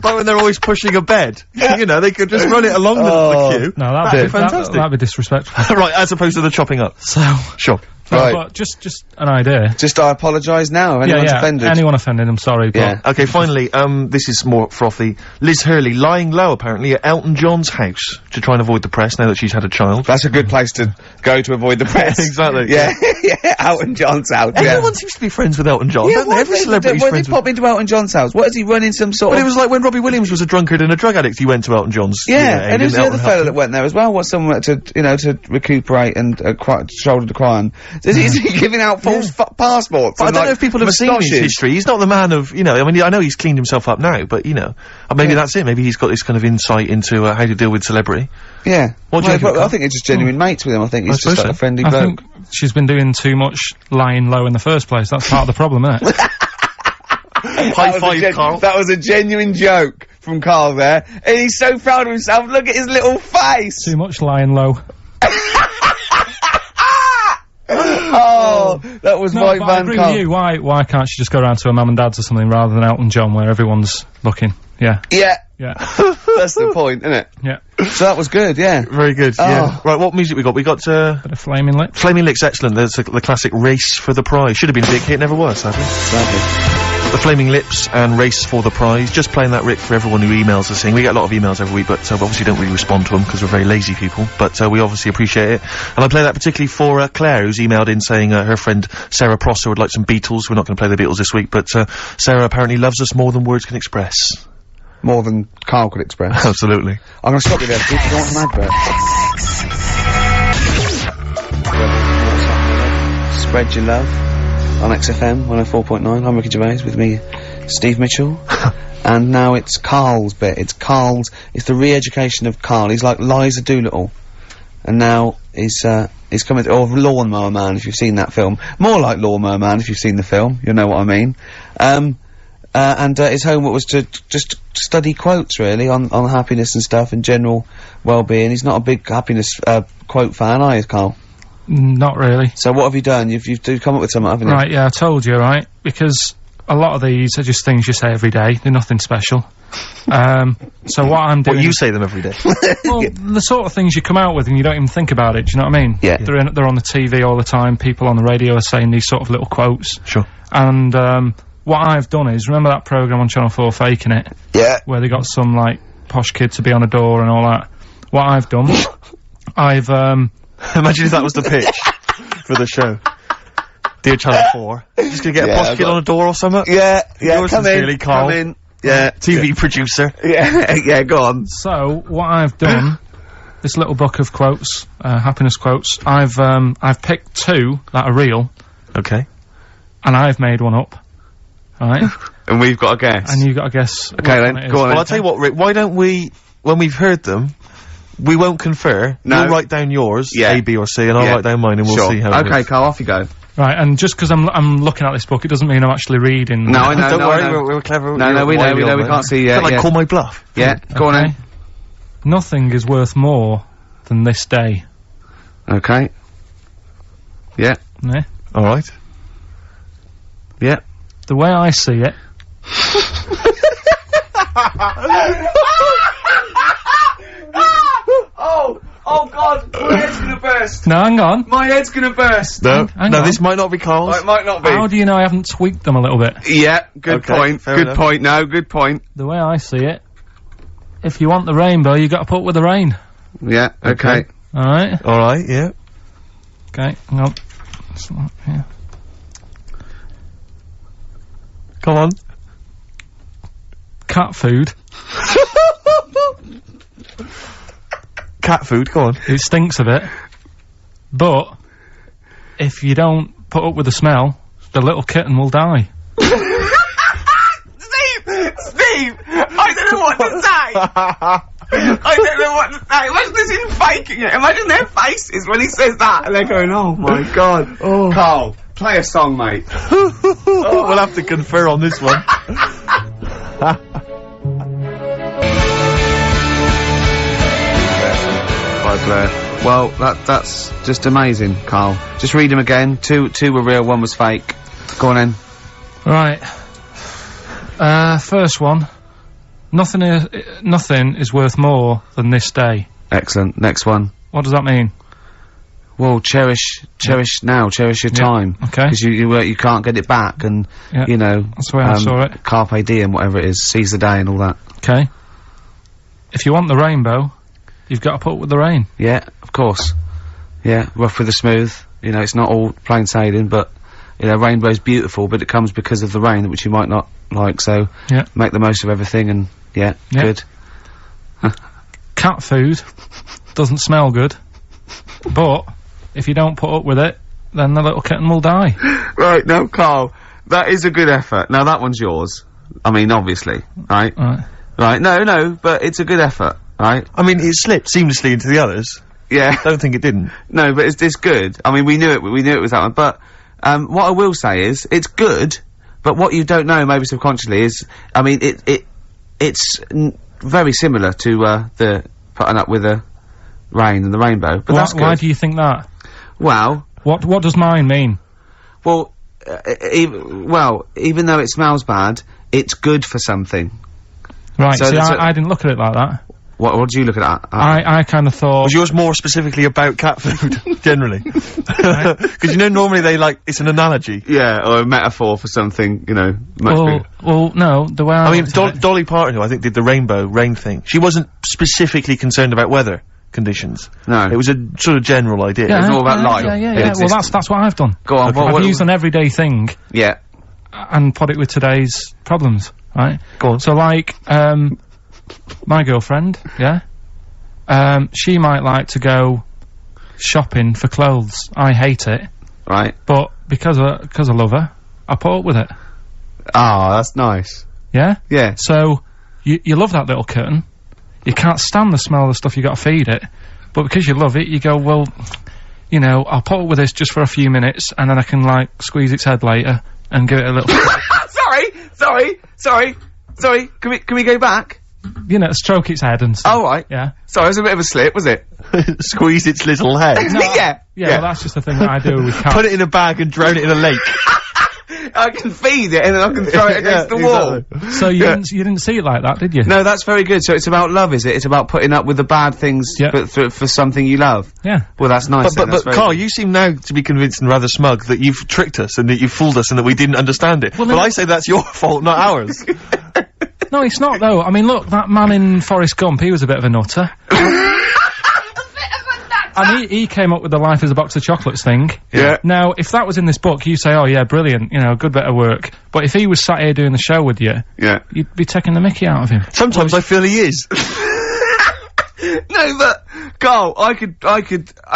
[SPEAKER 2] like when they're always pushing a bed. You know, they could just run it along the queue.
[SPEAKER 3] No,
[SPEAKER 2] That'd be fantastic.
[SPEAKER 3] That'd be disrespectful.
[SPEAKER 2] Right, as opposed to the chopping up.
[SPEAKER 3] So,
[SPEAKER 2] Sure.
[SPEAKER 1] Right.
[SPEAKER 3] but just an idea.
[SPEAKER 1] Just I apologise now if anyone's offended.
[SPEAKER 3] Anyone offended, I'm sorry, but
[SPEAKER 1] Yeah.
[SPEAKER 2] Okay, finally, this is more frothy. Liz Hurley lying low, apparently, at Elton John's house to try and avoid the press now that she's had a child.
[SPEAKER 1] That's a good place to go to avoid the press.
[SPEAKER 2] Exactly.
[SPEAKER 1] Yeah, yeah, Elton John's house.
[SPEAKER 2] Everyone seems to be friends with Elton John,
[SPEAKER 1] Yeah,
[SPEAKER 2] don't they?
[SPEAKER 1] what
[SPEAKER 2] Every
[SPEAKER 1] did
[SPEAKER 2] celebrity's
[SPEAKER 1] when
[SPEAKER 2] friends
[SPEAKER 1] did
[SPEAKER 2] with...
[SPEAKER 1] pop into Elton John's house? What, is he running some sort
[SPEAKER 2] But
[SPEAKER 1] of...
[SPEAKER 2] it was like when Robbie Williams was a drunkard and a drug addict, he went to Elton John's.
[SPEAKER 1] Yeah, and who's the
[SPEAKER 2] Elton
[SPEAKER 1] other
[SPEAKER 2] helped
[SPEAKER 1] fellow
[SPEAKER 2] him.
[SPEAKER 1] that went there as well? What's someone to, you know, to recuperate and shoulder to cry on? Is he giving out false passports?
[SPEAKER 2] But I
[SPEAKER 1] and,
[SPEAKER 2] don't know
[SPEAKER 1] like,
[SPEAKER 2] if people have seen his
[SPEAKER 1] moustaches?
[SPEAKER 2] history. He's not the man of, you know, I mean, I know he's cleaned himself up now, but, you know, maybe that's it. Maybe he's got this kind of insight into how to deal with celebrity.
[SPEAKER 1] Yeah.
[SPEAKER 2] What do you think,
[SPEAKER 1] I
[SPEAKER 2] Carl?
[SPEAKER 1] think it's just genuine mates with him. I think he's
[SPEAKER 2] suppose
[SPEAKER 1] just like
[SPEAKER 2] so.
[SPEAKER 1] a friendly
[SPEAKER 3] I
[SPEAKER 1] bloke.
[SPEAKER 3] think she's been doing too much lying low in the first place. That's part of the problem, isn't it?
[SPEAKER 2] High five, Carl.
[SPEAKER 1] That was a genuine joke from Carl there. And he's so proud of himself. Look at his little face.
[SPEAKER 3] Too much lying low.
[SPEAKER 1] Oh, that was
[SPEAKER 3] No,
[SPEAKER 1] Mike
[SPEAKER 3] but I
[SPEAKER 1] Van
[SPEAKER 3] agree
[SPEAKER 1] Kamp.
[SPEAKER 3] with you. Why can't she just go around to her mum and dad's or something rather than Elton John where everyone's looking? Yeah.
[SPEAKER 1] Yeah.
[SPEAKER 3] Yeah.
[SPEAKER 1] That's the point, isn't it?
[SPEAKER 3] Yeah.
[SPEAKER 1] So that was good, yeah.
[SPEAKER 2] Very good, yeah. Right, what music we got? We got,
[SPEAKER 3] Bit of Flaming Lips.
[SPEAKER 2] Flaming Lips, excellent. There's the classic Race for the Prize. Should have been a big hit, never was, sadly.
[SPEAKER 1] Lovely.
[SPEAKER 2] The Flaming Lips and Race for the Prize. Just playing that, Rick, for everyone who emails us saying. We get a lot of emails every week, but we obviously don't really respond to them because we're very lazy people. But we obviously appreciate it. And I play that particularly for Claire, who's emailed in saying her friend Sarah Prosser would like some Beatles. We're not going to play the Beatles this week, but Sarah apparently loves us more than words can express.
[SPEAKER 1] More than Carl could express.
[SPEAKER 2] Absolutely.
[SPEAKER 1] I'm gonna stop you there, Steve. You don't want an advert. Spread your love on XFM 104.9. I'm Ricky Gervais with me, Steve Mitchell. And now it's Carl's bit. It's the re-education of Carl. He's like Liza Doolittle. And now he's coming to, or Lawnmower Man, if you've seen that film. More like Lawnmower Man, if you've seen the film. You know what I mean. And his homework was to just study quotes, really, on happiness and stuff and general well-being. He's not a big happiness, quote fan, are you, Carl?
[SPEAKER 3] Not really.
[SPEAKER 1] So what have you done? You've come up with something, haven't you?
[SPEAKER 3] Right, yeah, I told you, right? Because a lot of these are just things you say every day. They're nothing special. So what I'm doing...
[SPEAKER 2] Well, you say them every day.
[SPEAKER 3] Well, the sort of things you come out with and you don't even think about it, do you know what I mean?
[SPEAKER 1] Yeah.
[SPEAKER 3] They're on the TV all the time, people on the radio are saying these sort of little quotes.
[SPEAKER 2] Sure.
[SPEAKER 3] And, what I've done is, remember that programme on Channel 4, Faking It?
[SPEAKER 1] Yeah.
[SPEAKER 3] Where they got some, like, posh kid to be on a door and all that. What I've done, I've,
[SPEAKER 2] Imagine if that was the pitch for the show. Dear Channel 4. Just gonna get a posh kid on a door or something?
[SPEAKER 1] Yeah,
[SPEAKER 2] Yours sincerely, Carl.
[SPEAKER 1] come in. Yeah.
[SPEAKER 2] TV producer.
[SPEAKER 1] Yeah, yeah, go on.
[SPEAKER 3] So, what I've done, this little book of quotes, happiness quotes, I've picked 2 that are real,
[SPEAKER 2] Okay.
[SPEAKER 3] and I've made one up. Right?
[SPEAKER 1] And we've got a guess.
[SPEAKER 3] And you got to guess.
[SPEAKER 1] Okay, then, go on.
[SPEAKER 2] Well, I'll tell you what, Rick, why don't we, when we've heard them, we won't confer.
[SPEAKER 1] No.
[SPEAKER 2] You'll write down yours,
[SPEAKER 1] Yeah.
[SPEAKER 2] A, B, or C, and I'll
[SPEAKER 1] Yeah.
[SPEAKER 2] write down mine, and we'll
[SPEAKER 1] Sure.
[SPEAKER 2] see how it
[SPEAKER 1] Okay,
[SPEAKER 2] goes.
[SPEAKER 1] Carl, off you go.
[SPEAKER 3] Right, and just because I'm looking at this book, it doesn't mean I'm actually reading.
[SPEAKER 1] No, I know,
[SPEAKER 2] Don't
[SPEAKER 1] no,
[SPEAKER 2] worry,
[SPEAKER 1] I know.
[SPEAKER 2] we're clever.
[SPEAKER 1] No, we know, we can't see yet.
[SPEAKER 2] Like, call my bluff.
[SPEAKER 1] Yeah, go on
[SPEAKER 3] Okay.
[SPEAKER 1] then.
[SPEAKER 3] Nothing is worth more than this day.
[SPEAKER 1] Okay. Yeah.
[SPEAKER 3] Yeah.
[SPEAKER 2] Alright.
[SPEAKER 1] Yeah.
[SPEAKER 3] The way I see it.
[SPEAKER 1] Oh God, my head's gonna burst.
[SPEAKER 3] No, hang on.
[SPEAKER 1] My head's gonna burst.
[SPEAKER 2] No,
[SPEAKER 3] Hang
[SPEAKER 2] no,
[SPEAKER 3] on.
[SPEAKER 2] this might not be Carl's.
[SPEAKER 1] It might not be.
[SPEAKER 3] How do you know I haven't tweaked them a little bit?
[SPEAKER 1] Yeah, good
[SPEAKER 2] Okay,
[SPEAKER 1] point.
[SPEAKER 2] fair
[SPEAKER 1] Good
[SPEAKER 2] enough.
[SPEAKER 1] point. No, good point.
[SPEAKER 3] The way I see it, if you want the rainbow, you got to put up with the rain.
[SPEAKER 1] Yeah, okay.
[SPEAKER 3] All right.
[SPEAKER 2] Alright, yeah.
[SPEAKER 3] Okay. Hang on. It's not here.
[SPEAKER 2] Come on.
[SPEAKER 3] Cat food.
[SPEAKER 2] Cat food, go on.
[SPEAKER 3] It stinks a bit, but if you don't put up with the smell, the little kitten will die.
[SPEAKER 1] Steve! I don't know what to say! I don't know what to say. Imagine this in faking it. Imagine their faces when he says that and they're going, oh my God.
[SPEAKER 2] Oh.
[SPEAKER 1] Carl, play a song, mate.
[SPEAKER 2] We'll have to confer on this one.
[SPEAKER 1] By Blair. Well, that's just amazing, Carl. Just read them again. Two were real, one was fake. Go on then.
[SPEAKER 3] Right. First one. Nothing is worth more than this day.
[SPEAKER 1] Excellent. Next one.
[SPEAKER 3] What does that mean?
[SPEAKER 1] Well, cherish now, cherish your time.
[SPEAKER 3] Okay.
[SPEAKER 1] Because you can't get it back, and
[SPEAKER 3] Yeah.
[SPEAKER 1] you know.
[SPEAKER 3] That's the way I saw it.
[SPEAKER 1] Carpe diem, whatever it is, seize the day and all that.
[SPEAKER 3] Okay. If you want the rainbow, you've got to put up with the rain.
[SPEAKER 1] Yeah, of course. Yeah, rough with the smooth. You know, it's not all plain sailing, but you know, rainbow's beautiful, but it comes because of the rain, which you might not like. So
[SPEAKER 3] Yeah.
[SPEAKER 1] make the most of everything, and yeah. Good.
[SPEAKER 3] Cat food doesn't smell good, but if you don't put up with it, then the little kitten will die.
[SPEAKER 1] Right, now, Carl, that is a good effort. Now, that one's yours. I mean, obviously, right?
[SPEAKER 3] Right.
[SPEAKER 1] Right, no, but it's a good effort, right?
[SPEAKER 2] I mean, it slipped seamlessly into the others.
[SPEAKER 1] Yeah.
[SPEAKER 2] I don't think it didn't.
[SPEAKER 1] No, but it's good. I mean, we knew it was that one, but, what I will say is, it's good, but what you don't know, maybe subconsciously, is, I mean, it's very similar to, the putting up with the rain and the rainbow, but that's good.
[SPEAKER 3] Why do you think that?
[SPEAKER 1] Well,
[SPEAKER 3] What does mine mean?
[SPEAKER 1] well, even though it smells bad, it's good for something.
[SPEAKER 3] Right,
[SPEAKER 1] So
[SPEAKER 3] see,
[SPEAKER 1] that's
[SPEAKER 3] I didn't look at it like that.
[SPEAKER 1] What do you look at?
[SPEAKER 3] I kind of thought...
[SPEAKER 2] Was yours more specifically about cat food, generally? Because you know, normally they it's an analogy.
[SPEAKER 1] Yeah, or a metaphor for something, you know, much bigger.
[SPEAKER 3] well, no, the way
[SPEAKER 2] I mean,
[SPEAKER 3] looked at it-
[SPEAKER 2] Dolly Parton, who I think did the rainbow rain thing, she wasn't specifically concerned about weather conditions.
[SPEAKER 1] No.
[SPEAKER 2] It was a sort of general idea.
[SPEAKER 1] It's all about light.
[SPEAKER 3] Yeah.
[SPEAKER 1] It
[SPEAKER 3] Well,
[SPEAKER 1] exists.
[SPEAKER 3] that's what I've done.
[SPEAKER 1] Go on,
[SPEAKER 3] I've used an everyday thing
[SPEAKER 1] Yeah,
[SPEAKER 3] and put it with today's problems, right?
[SPEAKER 2] Go on.
[SPEAKER 3] So, like, my girlfriend, yeah? She might like to go shopping for clothes. I hate it,
[SPEAKER 1] right.
[SPEAKER 3] but because I love her, I put up with it,
[SPEAKER 1] Ah, that's nice.
[SPEAKER 3] yeah?
[SPEAKER 1] Yeah.
[SPEAKER 3] So, you love that little kitten, you can't stand the smell of the stuff, you gotta feed it, but because you love it, you go, well, you know, I'll put up with this just for a few minutes, and then I can, like, squeeze its head later, and give it a little,
[SPEAKER 1] Sorry. Can we go back?
[SPEAKER 3] you know, stroke its head and stuff.
[SPEAKER 1] Oh, right.
[SPEAKER 3] Yeah.
[SPEAKER 1] Sorry, it was a bit of a slip, was it?
[SPEAKER 2] Squeeze its little head.
[SPEAKER 1] Yeah.
[SPEAKER 3] Well, that's just the thing that I do with cats.
[SPEAKER 2] Put it in a bag and drown it in a lake.
[SPEAKER 1] I can feed it and then I can throw it against the wall.
[SPEAKER 2] Exactly.
[SPEAKER 3] So you didn't see it like that, did you?
[SPEAKER 1] No, that's very good. So it's about love, is it? It's about putting up with the bad things
[SPEAKER 3] Yeah.
[SPEAKER 1] for something you love.
[SPEAKER 3] Yeah.
[SPEAKER 1] Well, that's nice.
[SPEAKER 2] But
[SPEAKER 1] that's very
[SPEAKER 2] Carl,
[SPEAKER 1] good.
[SPEAKER 2] you seem now to be convinced and rather smug that you've tricked us and that you've fooled us and that we didn't understand it.
[SPEAKER 3] Well,
[SPEAKER 2] But
[SPEAKER 3] then-
[SPEAKER 2] I say that's your fault, not ours.
[SPEAKER 3] No, it's not though. I mean, look, that man in Forrest Gump, he was a bit of a nutter. And he came up with the life as a box of chocolates thing.
[SPEAKER 1] Yeah.
[SPEAKER 3] Now, if that was in this book, you say, oh yeah, brilliant, you know, good bit of work. But if he was sat here doing the show with you,
[SPEAKER 1] Yeah.
[SPEAKER 3] you'd be taking the mickey out of him.
[SPEAKER 2] Sometimes I feel he is.
[SPEAKER 1] No, but Carl, I could.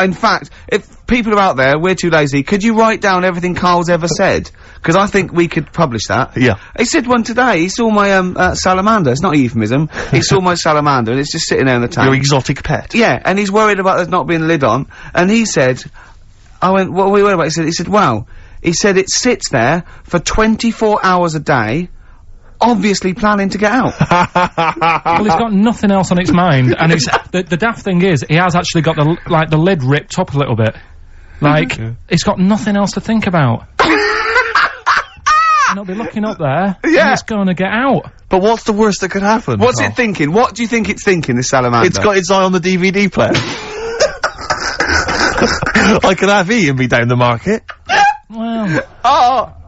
[SPEAKER 1] In fact, if people are out there, we're too lazy. Could you write down everything Carl's ever said? Because I think we could publish that.
[SPEAKER 2] Yeah.
[SPEAKER 1] He said one today. He saw my salamander. It's not a euphemism. He saw my salamander, and it's just sitting there in the tank.
[SPEAKER 2] Your exotic pet.
[SPEAKER 1] Yeah, and he's worried about there not being a lid on. And he said, I went, what are we worried about? He said, wow. He said it sits there for 24 hours a day, obviously planning to get out.
[SPEAKER 3] Well, it's got nothing else on its mind, and it's the daft thing is, he has actually got the lid ripped up a little bit. Like, it's got nothing else to think about. And it'll be looking up there, and it's gonna get out.
[SPEAKER 2] But what's the worst that could happen?
[SPEAKER 1] What's it thinking? What do you think it's thinking, this salamander?
[SPEAKER 2] It's got its eye on the DVD player. I could have Ian be down the market.
[SPEAKER 3] Well...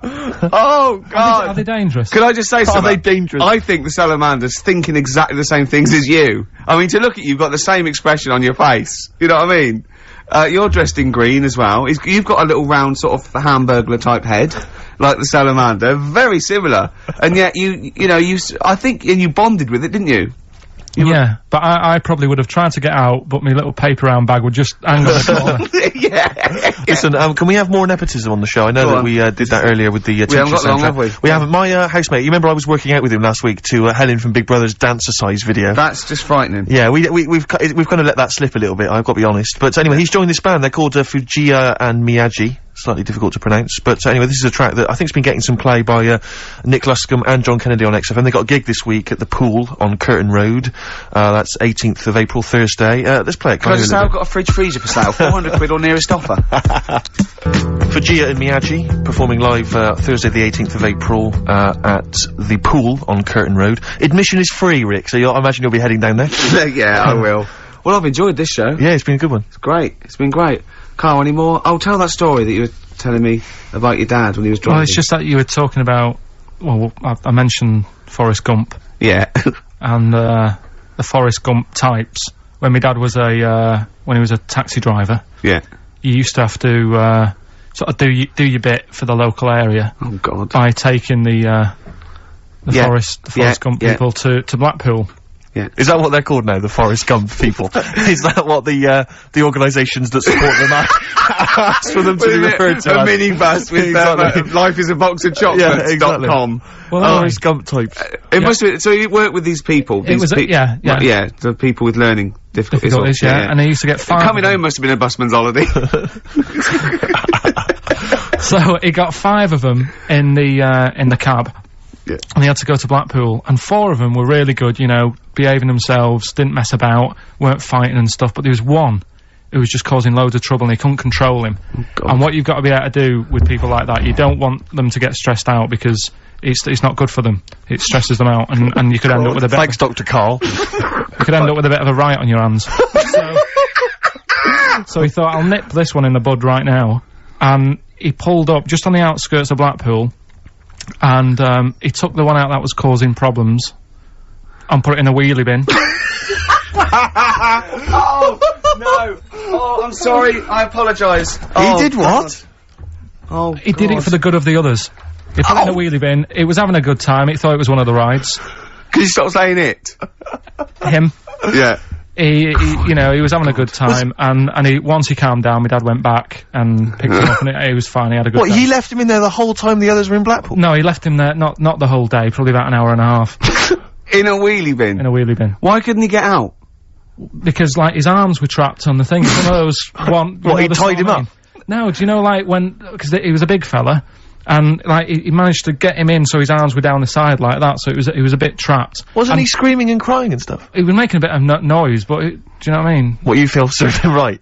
[SPEAKER 1] Oh, God.
[SPEAKER 3] Are they dangerous?
[SPEAKER 1] Could I just say something?
[SPEAKER 2] Are they dangerous?
[SPEAKER 1] I think the salamander's thinking exactly the same things as you. I mean, to look at you, you've got the same expression on your face. You know what I mean? You're dressed in green as well. You've got a little round sort of Hamburglar type head, like the salamander. Very similar. And yet I think, and you bonded with it, didn't you?
[SPEAKER 3] Yeah, but I probably would have tried to get out, but my little paper round bag would just hang on the corner.
[SPEAKER 2] Listen, can we have more nepotism on the show? I know that we did that earlier with the teacher
[SPEAKER 1] haven't got long, have we?
[SPEAKER 2] We haven't. My housemate, you remember I was working out with him last week to Helen from Big Brother's Dancercise video.
[SPEAKER 1] That's just frightening.
[SPEAKER 2] Yeah, we've kind of let that slip a little bit, I've got to be honest. But anyway, he's joined this band. They're called Fujiya and Miyagi. Slightly difficult to pronounce, but anyway, this is a track that I think's been getting some play by Nick Luscombe and John Kennedy on XFM. They got a gig this week at the Pool on Curtin Road. That's 18th of April, Thursday. Let's play it.
[SPEAKER 1] Can I just say I've got a fridge freezer for sale, 400 quid or nearest offer.
[SPEAKER 2] Fujiya and Miyagi performing live Thursday the 18th of April at the Pool on Curtin Road. Admission is free, Rick, so I imagine you'll be heading down there.
[SPEAKER 1] Yeah, I will. Well, I've enjoyed this show.
[SPEAKER 2] Yeah, it's been a good one.
[SPEAKER 1] It's great. It's been great. Carl, any more? Oh, tell that story that you were telling me about your dad when he was driving.
[SPEAKER 3] Well, it's just that you were talking about, well, I mentioned Forrest Gump.
[SPEAKER 1] Yeah.
[SPEAKER 3] And, the Forrest Gump types. When my dad was when he was a taxi driver.
[SPEAKER 1] Yeah.
[SPEAKER 3] You used to have to, sort of do your bit for the local area.
[SPEAKER 1] Oh, God.
[SPEAKER 3] By taking the Forrest Gump people to Blackpool.
[SPEAKER 1] Yeah.
[SPEAKER 2] Is that what they're called now, the Forrest Gump people? Is that what the organisations that support them ask for them to be referred to?
[SPEAKER 1] A minibus with Life is a Box of Chocolates.com.
[SPEAKER 3] Well,
[SPEAKER 2] Forrest Gump types.
[SPEAKER 1] It must be, so you work with these people? Yeah, the people with learning difficulties.
[SPEAKER 3] Yeah, and they used to get 5
[SPEAKER 1] Coming home must have been a busman's holiday.
[SPEAKER 3] So he got 5 of them in the cab.
[SPEAKER 1] Yeah.
[SPEAKER 3] And they had to go to Blackpool, and 4 of them were really good, you know, behaving themselves, didn't mess about, weren't fighting and stuff, but there was one who was just causing loads of trouble and he couldn't control him. Oh, and what you've got to be able to do with people like that, you don't want them to get stressed out because it's not good for them. It stresses them out, and you could end up with a bit
[SPEAKER 2] Thanks, Dr. Carl.
[SPEAKER 3] You could end up with a bit of a riot on your hands. So he thought, I'll nip this one in the bud right now, and he pulled up just on the outskirts of Blackpool, and he took the one out that was causing problems and put it in a wheelie bin.
[SPEAKER 1] Oh, no. Oh, I'm sorry. I apologise.
[SPEAKER 2] He did what?
[SPEAKER 1] Oh,
[SPEAKER 3] He did it for the good of the others. He put it in a wheelie bin. It was having a good time. He thought it was one of the rides.
[SPEAKER 1] Can you stop saying it?
[SPEAKER 3] Him.
[SPEAKER 1] Yeah.
[SPEAKER 3] He was having a good time, and once he calmed down, my dad went back and picked him up, and he was fine. He had a good time.
[SPEAKER 2] What, he left him in there the whole time the others were in Blackpool?
[SPEAKER 3] No, he left him there, not the whole day, probably about an hour and a half.
[SPEAKER 1] In a wheelie bin?
[SPEAKER 3] In a wheelie bin.
[SPEAKER 1] Why couldn't he get out?
[SPEAKER 3] Because, like, his arms were trapped on the thing. It's one of those
[SPEAKER 2] What, he tied him up?
[SPEAKER 3] No, do you know, like, because he was a big fella, and, like, he managed to get him in so his arms were down the side like that, so he was a bit trapped.
[SPEAKER 2] Wasn't he screaming and crying and stuff?
[SPEAKER 3] He was making a bit of noise, but, do you know what I mean?
[SPEAKER 2] What, you feel certain right?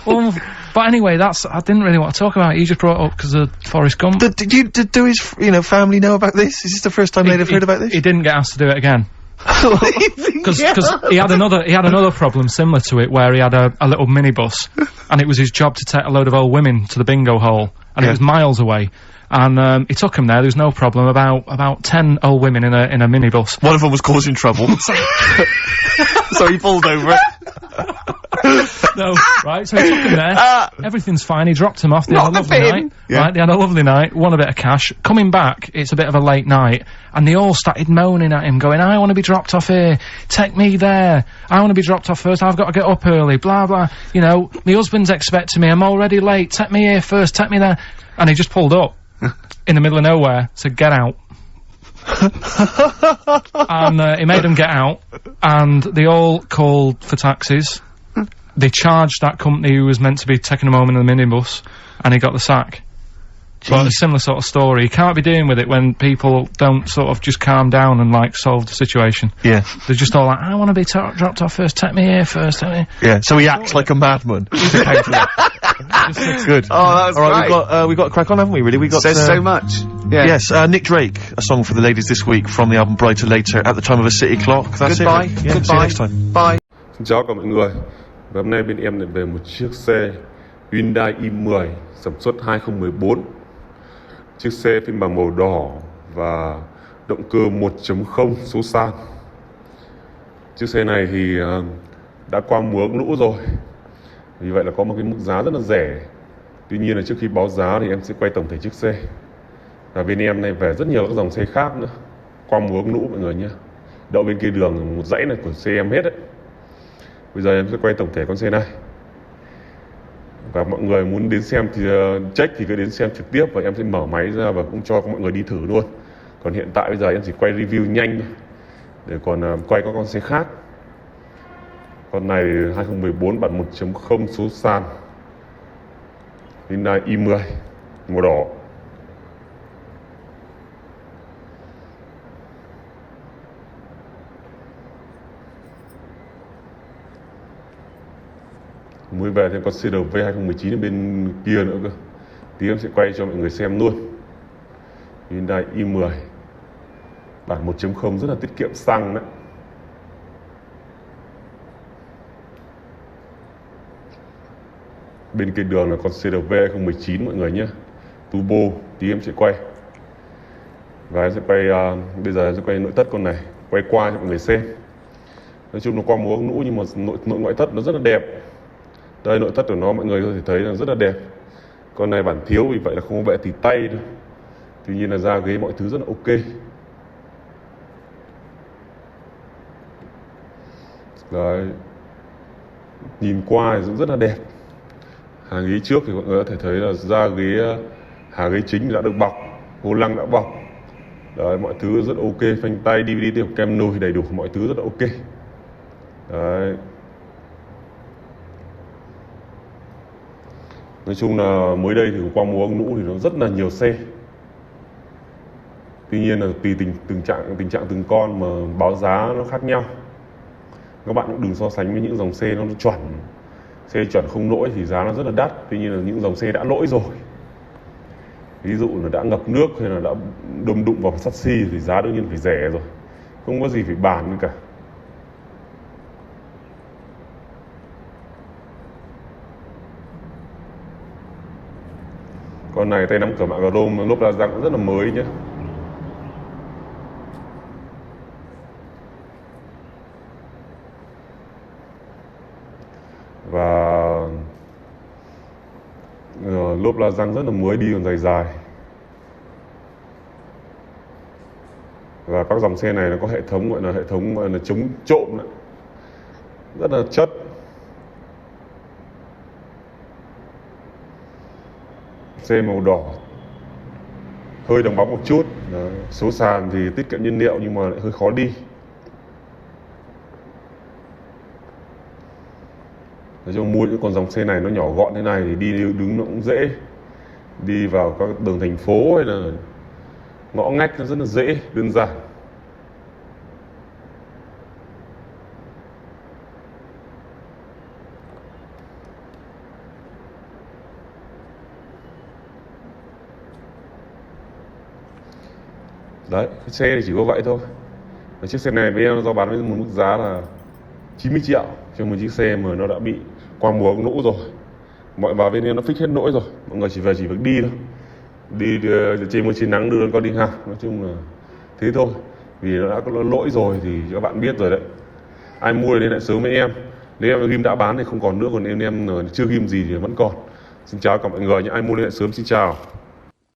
[SPEAKER 3] Well, but anyway, I didn't really want to talk about it. He just brought it up because of Forrest Gump.
[SPEAKER 2] Did his, family know about this? Is this the first time they'd have heard about this?
[SPEAKER 3] He didn't get asked to do it again. Because he had another problem similar to it where he had a little minibus, and it was his job to take a load of old women to the bingo hall, and it was miles away. And he took him there. There was no problem. About 10 old women in a minibus.
[SPEAKER 2] One of them was causing trouble, so he pulled over it.
[SPEAKER 3] No, right, so he took him there, everything's fine, he dropped him off, they had a lovely night, right, they had a lovely night, won a bit of cash, coming back, it's a bit of a late night, and they all started moaning at him, going, I want to be dropped off here, take me there, I want to be dropped off first, I've got to get up early, blah blah, my husband's expecting me, I'm already late, take me here first, take me there, and he just pulled up, in the middle of nowhere, said, get out. And he made them get out, and they all called for taxis. They charged that company who was meant to be taking him home in the minibus, and he got the sack. But a similar sort of story. You can't be dealing with it when people don't sort of just calm down and, like, solve the situation.
[SPEAKER 2] Yeah.
[SPEAKER 3] They're just all like, I want to be dropped off first, take me here first, take me here.
[SPEAKER 2] Yeah, so he acts like a madman. Good.
[SPEAKER 1] Oh, that was
[SPEAKER 2] all right.
[SPEAKER 1] great.
[SPEAKER 2] We've got to crack on, haven't we? Really, we got
[SPEAKER 1] Says so much. Yeah.
[SPEAKER 2] Yes, Nick Drake, a song for the ladies this week from the album Brighter Later at the time of a city clock. That's
[SPEAKER 1] Goodbye.
[SPEAKER 2] it. Yeah,
[SPEAKER 1] Goodbye.
[SPEAKER 2] see you next time.
[SPEAKER 1] Bye.
[SPEAKER 4] Xin chào các mọi người. Và hôm nay bên em lại về một chiếc xe Hyundai i10 sản xuất 2014. Chiếc xe phiên bản màu đỏ và động cơ 1.0 số xăng. Chiếc xe này thì đã qua mùa lũ rồi, vì vậy là có một cái mức giá rất là rẻ. Tuy nhiên là trước khi báo giá thì em sẽ quay tổng thể chiếc xe. Và bên em này về rất nhiều các dòng xe khác nữa, qua mùa lũ mọi người nhé. Đậu bên kia đường một dãy này của xe em hết đấy. Bây giờ em sẽ quay tổng thể con xe này. Và mọi người muốn đến xem thì check thì cứ đến xem trực tiếp, và em sẽ mở máy ra và cũng cho mọi người đi thử luôn. Còn hiện tại bây giờ em chỉ quay review nhanh thôi, để còn quay các con xe khác. Con này 2014 bản 1.0 số sàn Hyundai i10 màu đỏ. Mới về thêm con CRV 2019 ở bên kia nữa cơ. Tí em sẽ quay cho mọi người xem luôn. Hyundai i10 bản 1.0 rất là tiết kiệm xăng đấy. Bên kia đường là con CRV 2019 mọi người nhé, turbo. Tí em sẽ quay. Và em sẽ quay bây giờ em sẽ quay nội thất con này, quay qua cho mọi người xem. Nói chung nó qua mùa lũ nhưng mà nội ngoại thất nó rất là đẹp. Đây, nội thất của nó mọi người có thể thấy là rất là đẹp. Con này bản thiếu vì vậy là không có bệ tì tay đâu. Tuy nhiên là da ghế mọi thứ rất là ok. Đấy, nhìn qua thì cũng rất là đẹp. Hàng ghế trước thì mọi người có thể thấy là da ghế, hàng ghế chính đã được bọc, vô lăng đã bọc. Đấy, mọi thứ rất ok, phanh tay, DVD tiếp kem nồi đầy đủ, mọi thứ rất là ok. Đấy. Nói chung là mới đây thì qua mùa lũ thì nó rất là nhiều xe. Tuy nhiên là tùy tình trạng từng con mà báo giá nó khác nhau. Các bạn cũng đừng so sánh với những dòng xe nó chuẩn. Xe chuẩn không lỗi thì giá nó rất là đắt. Tuy nhiên là những dòng xe đã lỗi rồi, ví dụ là đã ngập nước hay là đã đụng vào sắt xi thì giá đương nhiên phải rẻ rồi, không có gì phải bàn nữa cả. Con này tay nắm cửa mạ chrome, lốp la răng rất là mới nhé. Và lốp la răng rất là mới, đi còn dài dài. Và các dòng xe này nó có hệ thống gọi là chống trộm đấy. Rất là chất. Xe màu đỏ, hơi đồng bóng một chút. Đấy. Số sàn thì tiết kiệm nhiên liệu nhưng mà lại hơi khó đi. Nói chung mua những con dòng xe này nó nhỏ gọn thế này thì đi đứng nó cũng dễ. Đi vào các đường thành phố hay là ngõ ngách nó rất là dễ, đơn giản. Đấy, cái xe thì chỉ có vậy thôi. Và chiếc xe này với em do bán với một mức giá là 90 triệu cho một chiếc xe mà nó đã bị qua mùa lũ rồi. Mọi vào bên em nó fix hết lỗi rồi, mọi người chỉ việc đi thôi. Đi trên mưa trên nắng đưa con đi học, nói chung là thế thôi. Vì nó đã có lỗi rồi thì các bạn biết rồi đấy. Ai mua thì liên hệ sớm với em. Nếu em ghim đã bán thì không còn nữa, còn em chưa ghim gì thì vẫn còn. Xin chào cả mọi người nhé, ai mua liên hệ sớm xin chào.